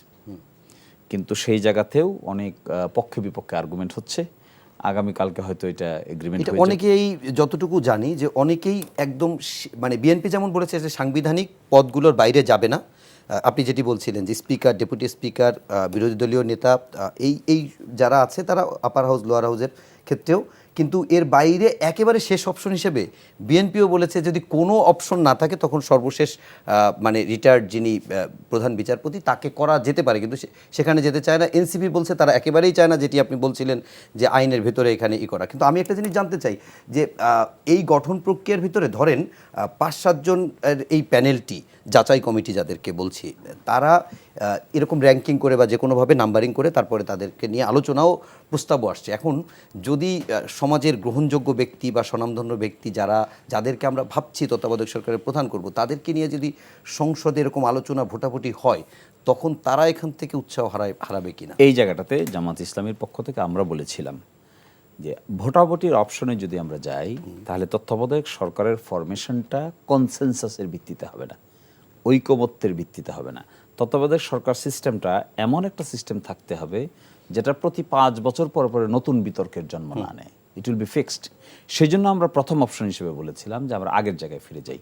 কিন্তু সেই জায়গাতেও অনেক পক্ষে বিপক্ষে আর্গুমেন্ট হচ্ছে। আগামীকালকে হয়তো এটা এগ্রিমেন্ট হয়ে যাবে। অনেকেই যতটুকু জানি যে অনেকেই একদম মানে বিএনপি যেমন বলেছে যে সাংবিধানিক পদগুলোর বাইরে যাবে না, আপনি যেটি বলছিলেন যে স্পিকার, ডেপুটি স্পিকার, বিরোধী দলীয় নেতা, এই যারা আছে তারা আপার হাউস লোয়ার হাউসের ক্ষেত্রেও, কিন্তু এর বাইরে একেবারে শেষ অপশন হিসেবে বিএনপিও বলেছে যদি কোনো অপশন না থাকে তখন সর্বশেষ মানে রিটায়ার্ড যিনি প্রধান বিচারপতি তাকে করা যেতে পারে, কিন্তু সেখানে যেতে চায় না। এনসিপি বলছে তারা একেবারেই চায় না, যেটি আপনি বলছিলেন যে আইনের ভেতরে এখানে করা। কিন্তু আমি একটা জিনিস জানতে চাই যে এই গঠন প্রক্রিয়ার ভিতরে ধরেন 5-7 জন এই প্যানেলটি, যাচাই কমিটি যাদেরকে বলছি, তারা এরকম র্যাঙ্কিং করে বা যে কোনোভাবে নাম্বারিং করে তারপরে তাদেরকে নিয়ে আলোচনাও প্রস্তাবও আসছে। এখন যদি সমাজের গ্রহণযোগ্য ব্যক্তি বা স্বনামধন্য ব্যক্তি যাদেরকে আমরা ভাবছি তত্ত্বাবধায়ক সরকারের প্রধান করব, তাদেরকে নিয়ে যদি সংসদে এরকম আলোচনা ভোটাভুটি হয়, তখন তারা এখান থেকে উৎসাহ হারাবে কিনা? এই জায়গাটাতে জামাত ইসলামের পক্ষ থেকে আমরা বলেছিলাম যে ভোটাভুটির অপশনে যদি আমরা যাই তাহলে তত্ত্বাবধায়ক সরকারের ফরমেশনটা কনসেনসাসের ভিত্তিতে হবে না, ঐকমত্যের ভিত্তিতে হবে না। তত্ত্বাবধায়ক সরকার সিস্টেমটা এমন একটা সিস্টেম থাকতে হবে যেটা প্রতি 5 বছর পর পরে নতুন বিতর্কের জন্ম না নেয়, ইট উইল বি ফিক্সড। সেই জন্য আমরা প্রথম অপশন হিসেবে বলেছিলাম যে আমরা আগের জায়গায় ফিরে যাই,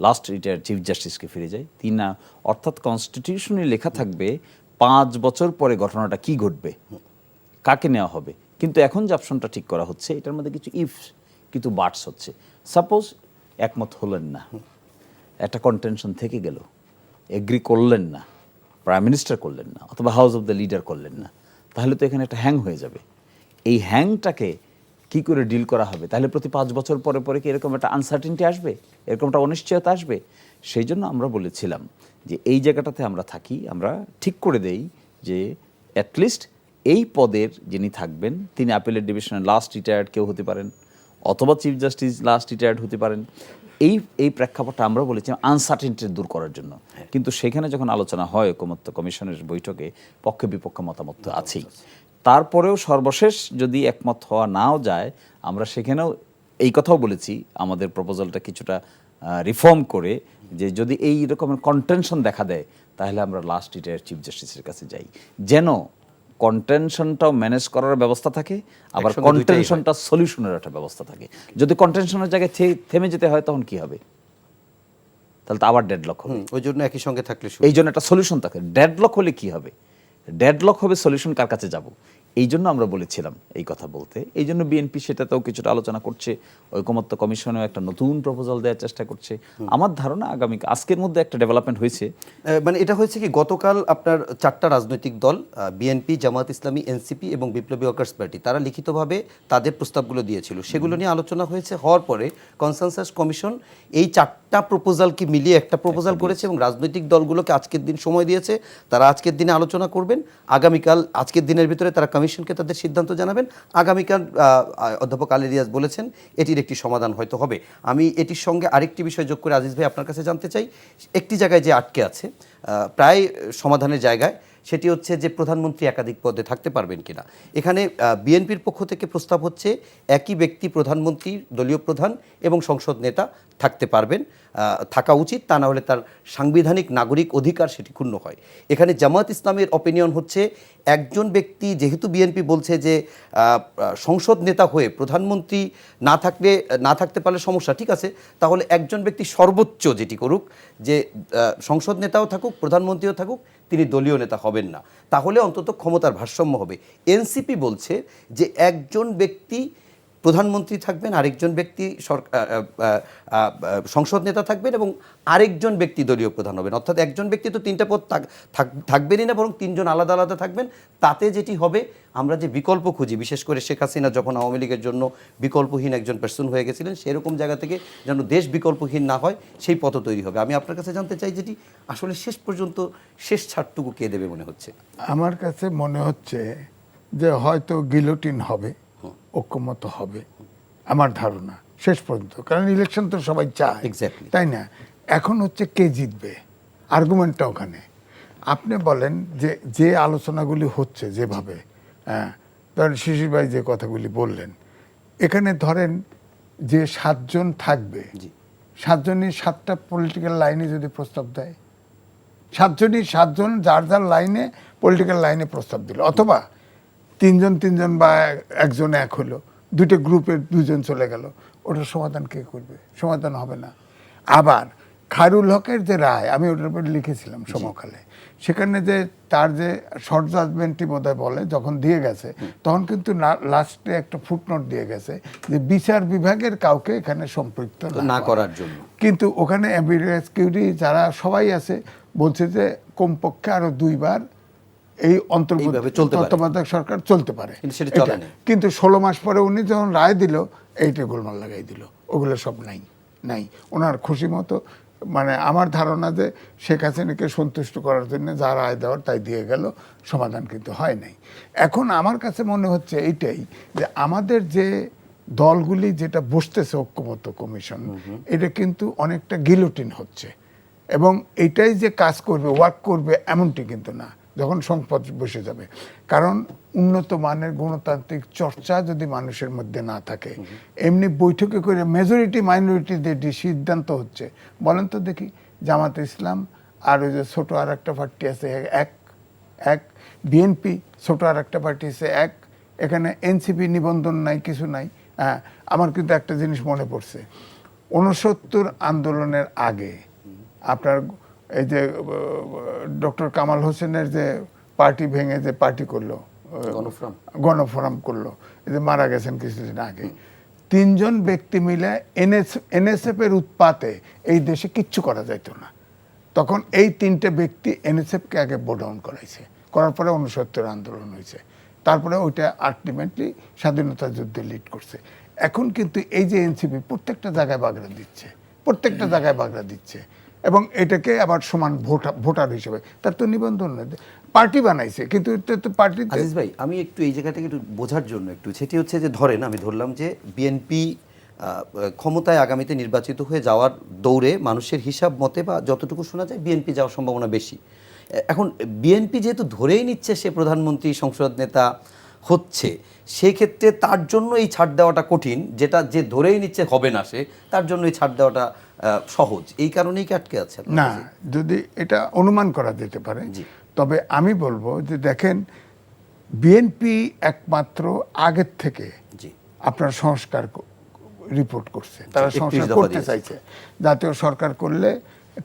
লাস্ট রিটায়ার্ড চিফ জাস্টিসকে ফিরে যাই। অর্থাৎ কনস্টিটিউশনে লেখা থাকবে 5 বছর পরে ঘটনাটা কি ঘটবে, কাকে নেওয়া হবে। কিন্তু এখন যে অপশনটা ঠিক করা হচ্ছে এটার মধ্যে কিছু কিছু বাটস হচ্ছে। সাপোজ একমত হলেন না, একটা কন্টেনশন থেকে গেল, এগ্রি করলেন না, প্রাইম মিনিস্টার করলেন না, অথবা হাউস অফ দ্য লিডার করলেন না, তাহলে তো এখানে একটা হ্যাং হয়ে যাবে। এই হ্যাংটাকে কি করে ডিল করা হবে? তাহলে প্রতি 5 বছর পরে পরে কি এরকম একটা আনসার্টিনিটি আসবে, এরকম একটা অনিশ্চয়তা আসবে? সেই জন্য আমরা বলেছিলাম যে এই জায়গাটাতে আমরা থাকি, আমরা ঠিক করে দেই যে অ্যাটলিস্ট এই পদের যিনি থাকবেন তিনি অ্যাপিলেট ডিভিশনের লাস্ট রিটায়ার্ড কেউ হতে পারেন, অথবা চিফ জাস্টিস লাস্ট রিটায়ার্ড হতে পারেন। এই প্রেক্ষাপটটা আমরা বলেছিলাম আনসার্টেনিটি দূর করার জন্য। কিন্তু সেখানে যখন আলোচনা হয় ঐকমত্য কমিশনের বৈঠকে, পক্ষে বিপক্ষে মতামত তো আছেই। তারপরেও সর্বশেষ যদি একমত হওয়া নাও যায়, আমরা সেখানেও এই কথাও বলেছি আমাদের প্রপোজালটা কিছুটা রিফর্ম করে, যে যদি এই রকমের কন্টেনশন দেখা দেয় তাহলে আমরা লাস্ট রিটায়ার্ড চিফ জাস্টিসের কাছে যাই, যেন কন্টেনশনটাও ম্যানেজ করার ব্যবস্থা থাকে, আবার কন্টেনশনটা সলিউশনের একটা ব্যবস্থা থাকে। যদি কন্টেনশনের জায়গায় থেমে যেতে হয় তখন কি হবে? তাহলে তো আবার ডেডলক হবে। ওই জন্য একই সঙ্গে থাকলে এই জন্য একটা সলিউশন থাকে। ডেডলক হলে কি হবে? ডেডলক হবে, সলিউশন কার কাছে যাব? এই জন্য আমরা বলেছিলাম এই কথা বলতে। এই জন্য বিএনপি সেটাতেও কিছুটা আলোচনা করছে, ঐকমত্য কমিশনেও একটা নতুন প্রপোজাল দেওয়ার চেষ্টা করছে। আমার ধারণা আজকের মধ্যে একটা ডেভেলপমেন্ট হয়েছে। মানে এটা হয়েছে কি, গতকাল আপনার 4টা রাজনৈতিক দল, বিএনপি, জামাত ইসলামী, এনসিপি এবং বিপ্লবী ওয়ার্কার্স পার্টি, তারা লিখিতভাবে তাদের প্রস্তাবগুলো দিয়েছিল। সেগুলো নিয়ে আলোচনা হয়েছে, হওয়ার পরে কনসেনসাস কমিশন এই 4টা প্রপোজালকে মিলিয়ে একটা প্রপোজাল করেছে এবং রাজনৈতিক দলগুলোকে আজকের দিন সময় দিয়েছে। তারা আজকের দিনে আলোচনা করবেন, আগামীকাল আজকের দিনের ভিতরে তারা কমিশনকে তাদের সিদ্ধান্ত জানাবেন। আগামীকাল অধ্যাপক আলী রিয়াজ বলেছেন এটির একটি সমাধান হয়তো হবে। আমি এটির সঙ্গে আরেকটি বিষয় যোগ করে আজিজ ভাই আপনার কাছে জানতে চাই, একটি জায়গায় যে আটকে আছে প্রায় সমাধানের জায়গায়, সেটি হচ্ছে যে প্রধানমন্ত্রী একাধিক পদে থাকতে পারবেন কিনা। এখানে বিএনপির পক্ষ থেকে প্রস্তাব হচ্ছে একই ব্যক্তি প্রধানমন্ত্রী, দলীয় প্রধান এবং সংসদ নেতা থাকতে পারবেন, থাকা উচিত, তা না হলে তার সাংবিধানিক নাগরিক অধিকার সেটি ক্ষুণ্ণ হয়। এখানে জামাত ইসলামের অপিনিয়ন হচ্ছে একজন ব্যক্তি, যেহেতু বিএনপি বলছে যে সংসদ নেতা হয়ে প্রধানমন্ত্রী না থাকতে পারলে সমস্যা, ঠিক আছে, তাহলে একজন ব্যক্তি সর্বোচ্চ যেটি করুক, যে সংসদ নেতাও থাকুক, প্রধানমন্ত্রীও থাকুক, তিনি দলীয় নেতা হবেন না, তাহলে অন্তত ক্ষমতার ভারসাম্য হবে। এনসিপি বলছে যে একজন ব্যক্তি প্রধানমন্ত্রী থাকবেন, আরেকজন ব্যক্তি সংসদ নেতা থাকবেন এবং আরেকজন ব্যক্তি দলীয় প্রধান হবেন। অর্থাৎ একজন ব্যক্তি তো 3টা পদ থাকবেনই না, বরং 3 জন আলাদা আলাদা থাকবেন। তাতে যেটি হবে, আমরা যে বিকল্প খুঁজি, বিশেষ করে শেখ হাসিনা যখন আওয়ামী লীগের জন্য বিকল্পহীন একজন পার্সন হয়ে গেছিলেন, সেরকম জায়গা থেকে যেন দেশ বিকল্পহীন না হয় সেই পথ তৈরি হবে। আমি আপনার কাছে জানতে চাই যেটি আসলে শেষ পর্যন্ত শেষ ছাড়টুকু কে দেবে মনে হচ্ছে? আমার কাছে মনে হচ্ছে যে হয়তো গিলোটিন হবে, ঐক্যমত হবে, আমার ধারণা শেষ পর্যন্ত। কারণ ইলেকশন তো সবাই চায়, Exactly. তাই না? এখন হচ্ছে কে জিতবে, আর্গুমেন্টটা ওখানে। আপনি বলেন যে আলোচনাগুলি হচ্ছে যেভাবে, হ্যাঁ, ধরেন শিশির ভাই যে কথাগুলি বললেন, এখানে ধরেন যে 7 জন থাকবে, 7 জনই 7টা পলিটিক্যাল লাইনে যদি প্রস্তাব দেয়, 7 জন যার যার লাইনে, পলিটিক্যাল লাইনে প্রস্তাব দিল, অথবা 3 জন বা একজন এক হলো, 2টা গ্রুপের 2 জন চলে গেল, ওটার সমাধান কে করবে? সমাধান হবে না। আবার খায়রুল হকের যে রায়, আমি ওটার উপর লিখেছিলাম সমকালে, সেখানে যে তার যে শর্ট জাজমেন্টই বোধহয় বলে যখন দিয়ে গেছে, তখন কিন্তু লাস্টে একটা ফুটনোট দিয়ে গেছে যে বিচার বিভাগের কাউকে এখানে সম্পৃক্ত না করার জন্য। কিন্তু ওখানে অ্যাম্বিগুয়াস কিউরি যারা সবাই আছে বলছে যে কমপক্ষে আরো 2 বার এই এইভাবে অন্তর্বর্তী চলতে পারে। তত্ত্বাবধায়ক সরকার চলতে পারে। কিন্তু সেটা এটা। চলে নাই। কিন্তু 16 মাস পরে উনি যখন রায় দিল, এইটা গোলমাল লাগাই দিল, ওগুলো সব নাই ওনার খুশি মতো। মানে আমার ধারণা যে শেখ হাসিনাকে সন্তুষ্ট করার জন্য যা রায় দেওয়ার তাই দিয়ে গেল, সমাধান কিন্তু হয় নাই। এখন আমার কাছে মনে হচ্ছে এইটাই যে আমাদের যে দলগুলি যেটা বসতেছে ঐক্যমত্য কমিশন, এটা কিন্তু অনেকটা গিলোটিন হচ্ছে, এবং এটাই যে কাজ করবে, ওয়ার্ক করবে এমনটি কিন্তু না যখন সংসদ বসে যাবে। কারণ উন্নত মানের গণতান্ত্রিক চর্চা যদি মানুষের মধ্যে না থাকে, এমনি বৈঠকে করে মেজরিটি মাইনরিটি দিয়ে সিদ্ধান্ত হচ্ছে। বলেন তো দেখি, জামাতে ইসলাম আর ওই যে ছোট আর একটা পার্টি আছে এক বিএনপি, ছোট আর একটা পার্টি আছে এক, এখানে এনসিপি নিবন্ধন নাই, কিছু নাই। হ্যাঁ, আমার কিন্তু একটা জিনিস মনে পড়ছে, 69 আন্দোলনের আগে আপনার এই যে ডক্টর কামাল হোসেনের যে পার্টি ভেঙে যে পার্টি করলো, গণফোরাম করলো, এই যে মারা গেছেন কিছুদিন আগে, 3 জন ব্যক্তি মিলে এনএসএফ এর উৎপাতে এই দেশে কিচ্ছু করা যাইতো না। তখন এই 3টে ব্যক্তি এনএসএফকে আগে বোর্ড ডাউন করাইছে, করার পরে 69 আন্দোলন হয়েছে, তারপরে ওইটা আলটিমেটলি স্বাধীনতা যুদ্ধে লিড করছে। এখন কিন্তু এই যে এনসিপি প্রত্যেকটা জায়গায় বাগড়া দিচ্ছে, এবং এটাকে আবার সমান ভোটার হিসেবে, তার তো নিবন্ধন পার্টি বানাইছে, কিন্তু পার্টি। আজিজ ভাই, আমি একটু এই জায়গাটাকে একটু বোঝার জন্য সেটি হচ্ছে যে ধরেন আমি ধরলাম যে বিএনপি ক্ষমতায় আগামীতে নির্বাচিত হয়ে যাওয়ার দৌড়ে মানুষের হিসাব মতে বা যতটুকু শোনা যায় বিএনপি যাওয়ার সম্ভাবনা বেশি। এখন বিএনপি যেহেতু ধরেই নিচ্ছে সে প্রধানমন্ত্রী সংসদ নেতা হচ্ছে, সেই ক্ষেত্রে তার জন্য এই ছাড় দেওয়াটা কঠিন, যেটা যে ধরেই নিচ্ছে হবে না সে, তার জন্য এই ছাড় দেওয়াটা সহজ, এই কারণেই কি আটকে আছে? না, যদি এটা অনুমান করা যেতে পারে, তবে আমি বলবো যে দেখেন, বিএনপি একমাত্র আগের থেকে আপনার সংস্কার রিপোর্ট করছে, তারা সংস্কার করতে চাইছে। জাতীয় সরকার করলে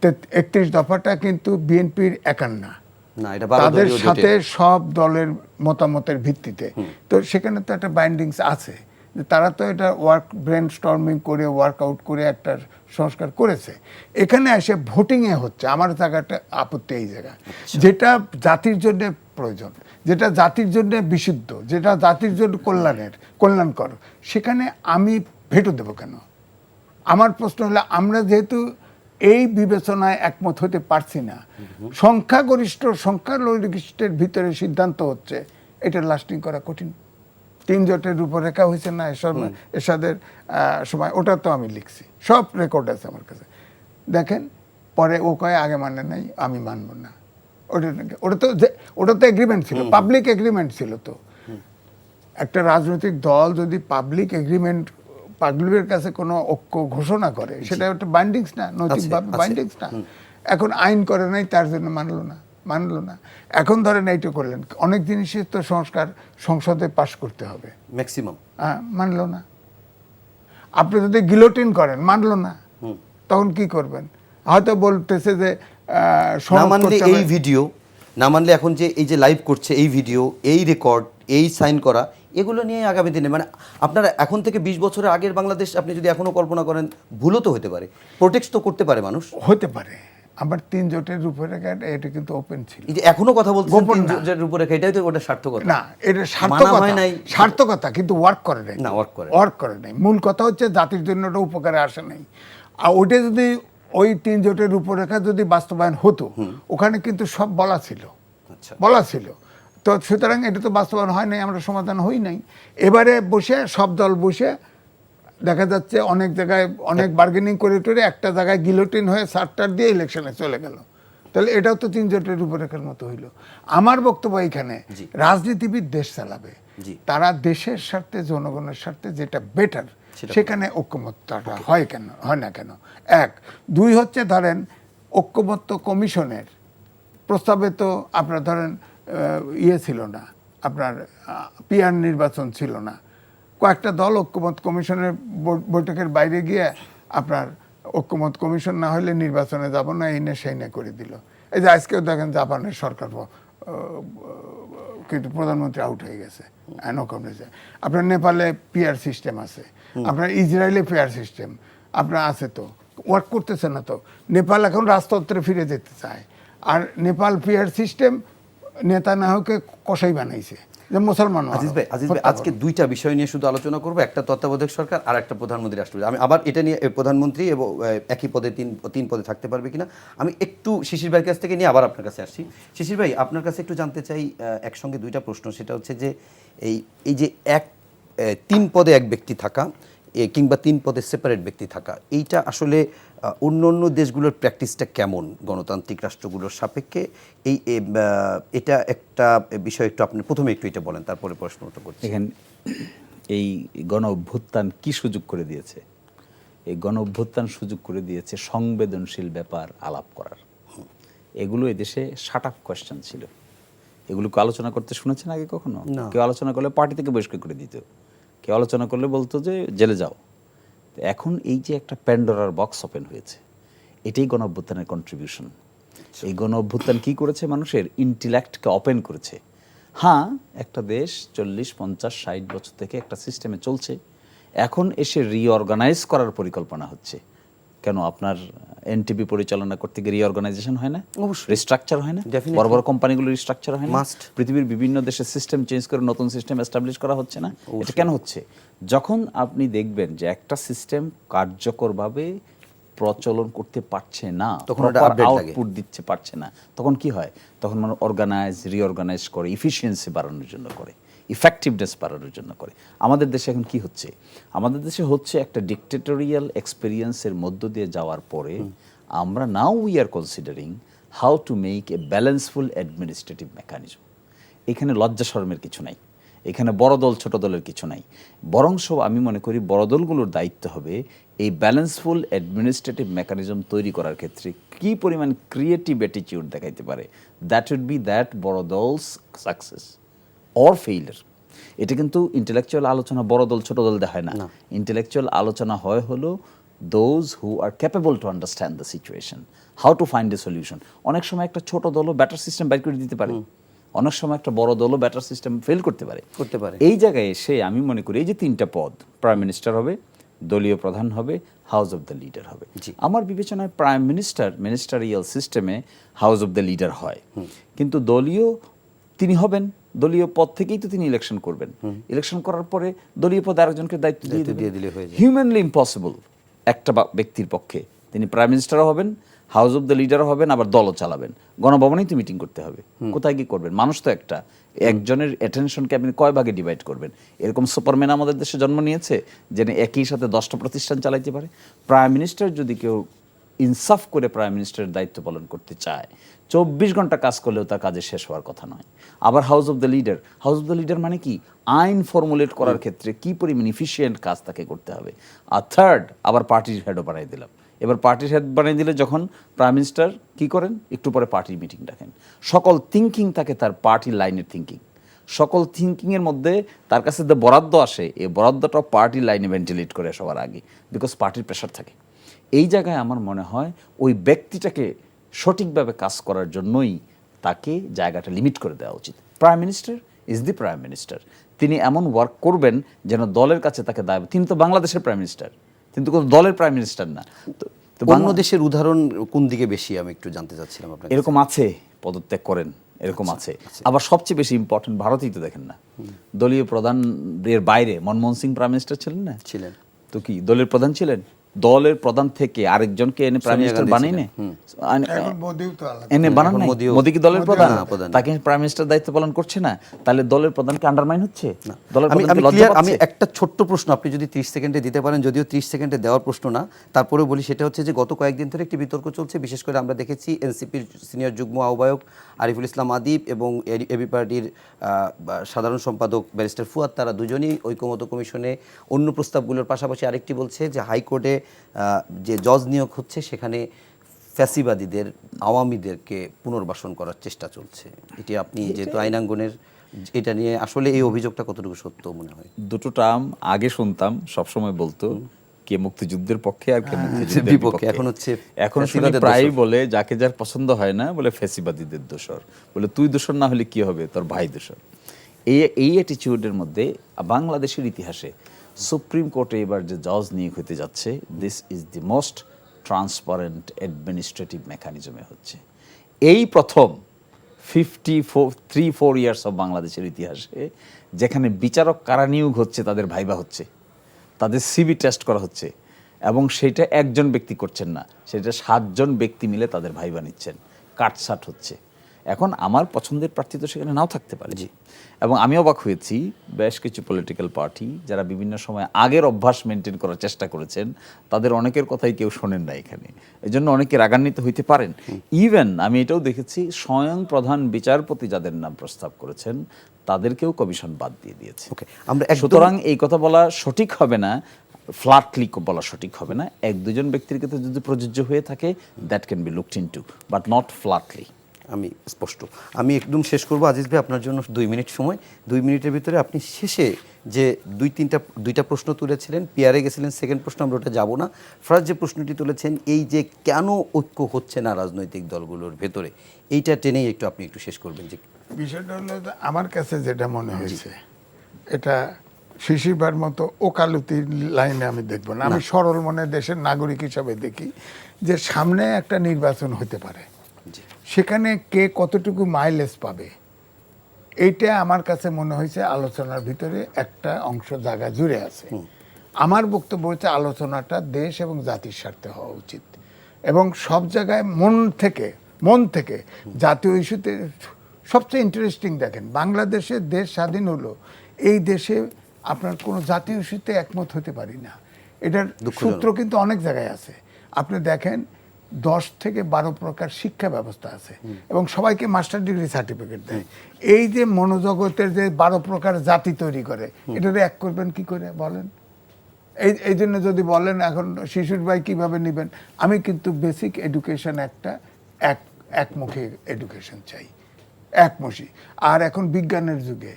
31 দফাটা কিন্তু বিএনপির একার না, তাদের সাথে সব দলের মতামতের ভিত্তিতে। তো সেখানে তো একটা বাইন্ডিংস আছে, তারা তো এটা ব্রেন স্টর্মিং করে ওয়ার্কআউট করে একটা সংস্কার করেছে। এখানে এসে ভোটিংয়ে হচ্ছে, আমার জায়গাটা আপত্তি এই জায়গা, যেটা জাতির জন্য প্রয়োজন, যেটা জাতির জন্য বিশুদ্ধ, যেটা জাতির জন্য কল্যাণকর, সেখানে আমি ভেটো দেবো কেন? আমার প্রশ্ন হলো, আমরা যেহেতু এই বিবেচনায় একমত হতে পারছি না, সংখ্যাগরিষ্ঠের ভিতরে সিদ্ধান্ত হচ্ছে, এটা লাস্টিং করা কঠিন। 3 জোটের রূপরেখা হয়েছে না এরশাদের সময়, ওটা তো আমি লিখছি, সব রেকর্ড আছে আমার কাছে, দেখেন। পরে ও কয় আগে মানে নাই, আমি মানব না। ওটা তো এগ্রিমেন্ট ছিল, পাবলিক এগ্রিমেন্ট ছিল। তো একটা রাজনৈতিক দল যদি পাবলিকের কাছে কোনো ঐক্য ঘোষণা করে, সেটা একটা বাইন্ডিংস না, নৈতিকভাবে বাইন্ডিংস না। এখন আইন করে নাই, তার জন্য মানলো না। এখন ধরেন এইটা করলেন, অনেক জিনিসের তো সংস্কার সংসদে পাশ করতে হবে, ম্যাক্সিমাম, মানলো না। আপনি যদি গিলোটিন করেন, মানলো না, তখন কি করবেন? হয়তো বলতেছে যে না মানলে এই ভিডিও, না মানলে এখন যে এই যে লাইভ করছে এই ভিডিও, এই রেকর্ড, এই সাইন করা, এগুলো নিয়ে আগামী দিনে মানে আপনারা এখন থেকে 20 বছরের আগের বাংলাদেশ আপনি যদি এখনো কল্পনা করেন, ভুলও তো হতে পারে, প্রোটেক্ট তো করতে পারে মানুষ, হতে পারে। আবার 3 জোটের রূপরেখা এটা কিন্তু ওপেন ছিল, এই যে এখনো কথা বলছেন 3 জোটের রূপরেখা, এটাই তো ওটা সার্থকতা না, এটা সার্থকতা কিন্তু ওয়ার্ক করে নাই। মূল কথা হচ্ছে জাতির জন্য ওটা উপকারে আসে নাই। আর ওইটা যদি ওই 3 জোটের রূপরেখা যদি বাস্তবায়ন হতো, ওখানে কিন্তু সব বলা ছিল। তো সুতরাং এটা তো বাস্তবায়ন হয় নাই, আমরা সমাধান হই নাই। এবারে বসে সব দল বসে দেখা যাচ্ছে অনেক জায়গায় অনেক বার্গেনিং করে একটা জায়গায় গিলোটিন হয়ে সারটার দিয়ে ইলেকশনে চলে গেল। তাহলে এটাও তো 3 জোটের রূপরেখার মতো হইল। আমার বক্তব্য এইখানে, রাজনীতিবিদ দেশ চালাবে, তারা দেশের স্বার্থে, জনগণের স্বার্থে যেটা বেটার, সেখানে ঐক্যমত্যটা হয় না কেন? 1, 2 হচ্ছে ধরেন ঐক্যমত্য কমিশনের প্রস্তাবে তো আপনার ধরেন ছিল না, আপনার পিআর নির্বাচন ছিল না। কয়েকটা দল ঐক্যমত্য কমিশনের বৈঠকের বাইরে গিয়ে আপনার ঐক্যমত কমিশন না হলে নির্বাচনে যাব না, এই না সেই না করে দিল। এই যে আজকেও দেখেন জাপানের সরকার কিন্তু প্রধানমন্ত্রী আউট হয়ে গেছে। আপনার নেপালে পিআর সিস্টেম আছে, আপনার ইসরায়েলে পিআর সিস্টেম আপনার আছে, তো ওয়ার্ক করতেছে না। তো নেপাল এখন রাজতন্ত্রে ফিরে যেতে চায়, আর নেপাল পিআর সিস্টেম নেতানিয়াহুকে কসাই বানাইছে, যে মুসলমান। আজিজ ভাই আজকে দুইটা বিষয় নিয়ে শুধু আলোচনা করবো, একটা তত্ত্বাবধায়ক সরকার আর একটা প্রধানমন্ত্রী রাষ্ট্রপতি। আমি আবার এটা নিয়ে প্রধানমন্ত্রী এবং একই পদে তিন পদে থাকতে পারবে কিনা আমি একটু শিশির ভাইয়ের কাছ থেকে নিয়ে আবার আপনার কাছে আসছি। শিশির ভাই, আপনার কাছে একটু জানতে চাই একসঙ্গে দুইটা প্রশ্ন। সেটা হচ্ছে যে এই যে তিন পদে এক ব্যক্তি থাকা কিংবা তিন পদে সেপারেট ব্যক্তি থাকা, এইটা আসলে অন্য অন্য দেশগুলোর প্র্যাকটিসটা কেমন গণতান্ত্রিক রাষ্ট্রগুলোর সাপেক্ষে? এটা একটা বিষয় একটু আপনি প্রথমে একটু এটা বলেন, তারপরে প্রশ্নটা করছি। এখানে এই গণ অভ্যুত্থান কি সুযোগ করে দিয়েছে? এই গণ অভ্যুত্থান সুযোগ করে দিয়েছে সংবেদনশীল ব্যাপার আলাপ করার। এগুলো এদেশে শাট আপ কোয়েশ্চেন ছিল, এগুলোকে আলোচনা করতে শুনেছেন আগে কখনো? কেউ আলোচনা করলে পার্টি থেকে বহিষ্কার করে দিত, কেউ আলোচনা করলে বলতো যে জেলে যাও। এখন এই যে একটা প্যান্ডোরার বক্স ওপেন হয়েছে, এটাই গণ অভ্যুত্থানের কন্ট্রিবিউশন। এই গণ অভ্যুত্থান কী করেছে? মানুষের ইন্টেলেক্টকে ওপেন করেছে। হ্যাঁ, একটা দেশ 40, 50, 60 বছর থেকে একটা সিস্টেমে চলছে, এখন এসে রিঅর্গানাইজ করার পরিকল্পনা হচ্ছে। কেন আপনার এনটিপি পরিচালনা করতে গিয়ে রিঅর্গানাইজেশন হয় না? অবশ্যই। রিস্ট্রাকচার হয় না? বড় বড় কোম্পানিগুলো রিস্ট্রাকচার হয় না? পৃথিবীর বিভিন্ন দেশের সিস্টেম চেঞ্জ করে নতুন সিস্টেম এস্টাবলিশ করা হচ্ছে না? এটা কেন হচ্ছে? যখন আপনি দেখবেন যে একটা সিস্টেম কার্যকরভাবে প্রচলন করতে পারছে না, তখন আউটপুট দিচ্ছে পারছে না, তখন কি হয়? তখন মানে অর্গানাইজ রিঅর্গানাইজ করে, ইফিসিয়েন্সি বাড়ানোর জন্য করে, ইফেক্টিভনেস বাড়ানোর জন্য করে। আমাদের দেশে এখন কি হচ্ছে? আমাদের দেশে হচ্ছে একটা ডিক্টেটোরিয়াল এক্সপেরিয়েন্সের মধ্য দিয়ে যাওয়ার পরে আমরা now we are considering how to make a balanceful administrative mechanism. এখানে লজ্জা শরমের কিছু নাই, এখানে বড় দল ছোট দলের কিছু নাই, বরংস আমি মনে করি বড় দলগুলোর দায়িত্ব হবে এই ব্যালেন্সফুল অ্যাডমিনিস্ট্রেটিভ মেকানিজম তৈরি করার ক্ষেত্রে কী পরিমাণ ক্রিয়েটিভ অ্যাটিটিউড দেখাইতে পারে। দ্যাট উড বি দ্যাট বড় দলস সাকসেস অর ফেইলার। এটা কিন্তু ইন্টেলেকচুয়াল আলোচনা বড় দল ছোট দল দেখায় না। ইন্টেলেকচুয়াল আলোচনা হয় হলো those who R capable to understand the situation, how to find a solution. অনেক সময় একটা ছোট দলও ব্যাটার সিস্টেম বাইর করে দিতে পারে, অনেক সময় একটা বড় দলও ব্যাটার সিস্টেম ফেল করতে পারে। এই জায়গায় এসে আমি মনে করি এই যে তিনটা পদ, প্রাইম মিনিস্টার হবে, দলীয় প্রধান হবে, হাউস অফ দ্য লিডার হবে। আমার বিবেচনায় প্রাইম মিনিস্টারিয়াল সিস্টেমে হাউস অফ দ্য লিডার হয়, কিন্তু দলীয় তিনি হবেন, দলীয় পদ থেকেই তো তিনি ইলেকশন করবেন। ইলেকশন করার পরে দলীয় পদে আরেকজনকে দায়িত্ব দিয়ে দিলে হিউম্যানলি ইম্পসিবল একটা ব্যক্তির পক্ষে। তিনি প্রাইম মিনিস্টারও হবেন, হাউস অফ দ্য লিডারও হবেন, আবার দলও চালাবেন। গণভবনেই তো মিটিং করতে হবে, কোথায় কি করবেন? মানুষ তো একটা, একজনের অ্যাটেনশনকে আপনি কয় ভাগে ডিভাইড করবেন? এরকম সুপারম্যান আমাদের দেশে জন্ম নিয়েছে যে একই সাথে 10টা প্রতিষ্ঠান চালাইতে পারে। প্রাইম মিনিস্টার যদি কেউ ইনসাফ করে প্রাইম মিনিস্টারের দায়িত্ব পালন করতে চায়, 24 ঘন্টা কাজ করলেও তার কাজে শেষ হওয়ার কথা নয়। আবার হাউস অফ দ্য লিডার মানে কি? আইন ফর্মুলেট করার ক্ষেত্রে কি পরিমাণ ইফিসিয়েন্ট কাজ তাকে করতে হবে। আর থার্ড, আবার পার্টির হেডও বানাই দিলাম। এবার পার্টির হেড বানিয়ে দিলে যখন প্রাইম মিনিস্টার কী করেন, একটু পরে পার্টির মিটিং ডাকেন। সকল থিঙ্কিং থাকে তার পার্টির লাইনের থিঙ্কিং। সকল থিঙ্কিংয়ের মধ্যে তার কাছে যে বরাদ্দ আসে, এই বরাদ্দটাও পার্টির লাইনে ভেন্টিলেট করে সবার আগে, বিকজ পার্টির প্রেশার থাকে। এই জায়গায় আমার মনে হয় ওই ব্যক্তিটাকে সঠিকভাবে কাজ করার জন্যই তাকে জায়গাটা লিমিট করে দেওয়া উচিত। Prime minister is the prime minister. তিনি এমন ওয়ার্ক করবেন যেন দলের কাছে তাকে দায়। তিনি তো বাংলাদেশের প্রাইম মিনিস্টার, কিন্তু কোনো দলের প্রাইম মিনিস্টার না। তো অন্য দেশের উদাহরণ কোন দিকে বেশি আমি একটু জানতে চাচ্ছিলাম। আপনার এরকম আছে, পদত্যাগ করেন, এরকম আছে। আবার সবচেয়ে বেশি ইম্পর্টেন্ট, ভারতেই তো দেখেন না, দলীয় প্রধানের বাইরে মনমোহন সিং প্রাইম মিনিস্টার ছিলেন না? ছিলেন। তো কি দলের প্রধান ছিলেন? দলের প্রধান থেকে আরেকজনকে এনে প্রাইম মিনিস্টার বানাই নে, এনে বানান নাই। মোদি কি দলের প্রধান? তাকে প্রাইম মিনিস্টার দায়িত্ব পালন করছে না, তাহলে দলের প্রধানকে আন্ডারমাইন হচ্ছে। আমি একটা ছোট্ট প্রশ্ন আপনি যদি 30 সেকেন্ডে দিতে পারেন, যদিও 30 সেকেন্ডে দেওয়ার প্রশ্ন না, তারপরেও বলি। সেটা হচ্ছে যে গত কয়েকদিন ধরে একটি বিতর্ক চলছে, বিশেষ করে আমরা দেখেছি এনসিপির সিনিয়র যুগ্ম আহ্বায়ক আরিফুল ইসলাম আদিব এবং এবি পার্টির সাধারণ সম্পাদক ব্যারিস্টার ফুয়াদ, তারা দুজনই ঐকমত্য কমিশনে অন্য প্রস্তাবগুলোর পাশাপাশি আরেকটি বলছে যে হাইকোর্টে যে জজ নিয়োগ হচ্ছে সেখানে ফ্যাসিবাদীদের, আওয়ামীদেরকে পুনর্বাসন করার চেষ্টা চলছে। এটি আপনি যেহেতু আইনাঙ্গনের, এটা নিয়ে আসলে এই অভিযোগটা কতটুকু সত্য মনে হয়? দুটো টার্ম আগে শুনতাম, সবসময় বলতো কে মুক্তিযুদ্ধের পক্ষে আর কে মুক্তিযুদ্ধের বিপক্ষে। বিপক্ষে। এখন হচ্ছে এখন শুনি ফ্যাসিবাদের প্রায় দোসর। বলে যাকে যার পছন্দ হয় না বলে ফ্যাসিবাদীদের দোষর, বলে তুই দোষর না হলে কি হবে, তোর ভাই দোষর। এই অ্যাটিটিউডের মধ্যে বাংলাদেশের ইতিহাসে সুপ্রিম কোর্টে এবার যে জজ নিয়োগ হতে যাচ্ছে, this is the most transparent administrative মেকানিজমে হচ্ছে। এই প্রথম 53-4 ইয়ার্স অফ বাংলাদেশের ইতিহাসে যেখানে বিচারক কারা নিয়োগ হচ্ছে তাদের ভাইবা হচ্ছে, তাদের সিবি টেস্ট করা হচ্ছে, এবং সেটা একজন ব্যক্তি করছেন না, সেটা 7 জন ব্যক্তি মিলে তাদের ভাইবা নিচ্ছেন, কাটছাট হচ্ছে। এখন আমার পছন্দের প্রার্থী তো সেখানে নাও থাকতে পারে। এবং আমি অবাক হয়েছি বেশ কিছু পলিটিক্যাল পার্টি যারা বিভিন্ন সময় আগের অভ্যাস মেনটেন করার চেষ্টা করেছেন, তাদের অনেকের কথাই কেউ শোনেন না এখানে, এই জন্য অনেকে রাগান্বিত হইতে পারেন। ইভেন আমি এটাও দেখেছি স্বয়ং প্রধান বিচারপতি যাদের নাম প্রস্তাব করেছেন তাদেরকেও কমিশন বাদ দিয়ে দিয়েছে। ওকে, আমরা সুতরাং এই কথা বলা সঠিক হবে না, ফ্ল্যাটলি বলা সঠিক হবে না। 1-2 জন ব্যক্তির ক্ষেত্রে যদি প্রযোজ্য হয়ে থাকে, that can be looked into, but not flatly. আমি স্পষ্ট, আমি একদম শেষ করব আজিজ ভাই, আপনার জন্য 2 মিনিট সময়। 2 মিনিটের ভিতরে আপনি শেষে যে দুইটা প্রশ্ন তুলেছিলেন, পিয়ারে গেছিলেন, সেকেন্ড প্রশ্ন আমরা ওটা যাব না। ফার্স্ট যে প্রশ্নটি তুলেছেন, এই যে কেন ঐক্য হচ্ছে না রাজনৈতিক দলগুলোর ভেতরে, এইটা টেনেই আপনি একটু শেষ করবেন। যে বিষয়টা হলো যে আমার কাছে যেটা মনে হয়েছে, এটা শিশিরবার মতো ওকালতির লাইনে আমি দেখব না। আমি সরল মনে দেশের নাগরিক হিসাবে দেখি যে সামনে একটা নির্বাচন হতে পারে, সেখানে কে কতটুকু মাইলেজ পাবে, এইটা আমার কাছে মনে হয়েছে আলোচনার ভিতরে একটা অংশ জায়গা জুড়ে আছে। আমার বক্তব্য হচ্ছে আলোচনাটা দেশ এবং জাতির স্বার্থে হওয়া উচিত, এবং সব জায়গায় মন থেকে জাতীয় ইস্যুতে। সবচেয়ে ইন্টারেস্টিং দেখেন, বাংলাদেশে দেশ স্বাধীন হলো, এই দেশে আপনার কোনো জাতীয় ইস্যুতে একমত হতে পারি না। এটার সূত্র কিন্তু অনেক জায়গায় আছে। আপনি দেখেন 10 থেকে 12 প্রকার শিক্ষা ব্যবস্থা আছে এবং সবাইকে মাস্টার ডিগ্রি সার্টিফিকেট দেয়। এই যে মনোজগতের যে 12 প্রকার জাতি তৈরি করে, এটারে এক করবেন কি করে বলেন? এই জন্য যদি বলেন এখন শিশুর ভাই কীভাবে নেবেন, আমি কিন্তু বেসিক এডুকেশন একটা একমুখী এডুকেশন চাই, একমুখী। আর এখন বিজ্ঞানের যুগে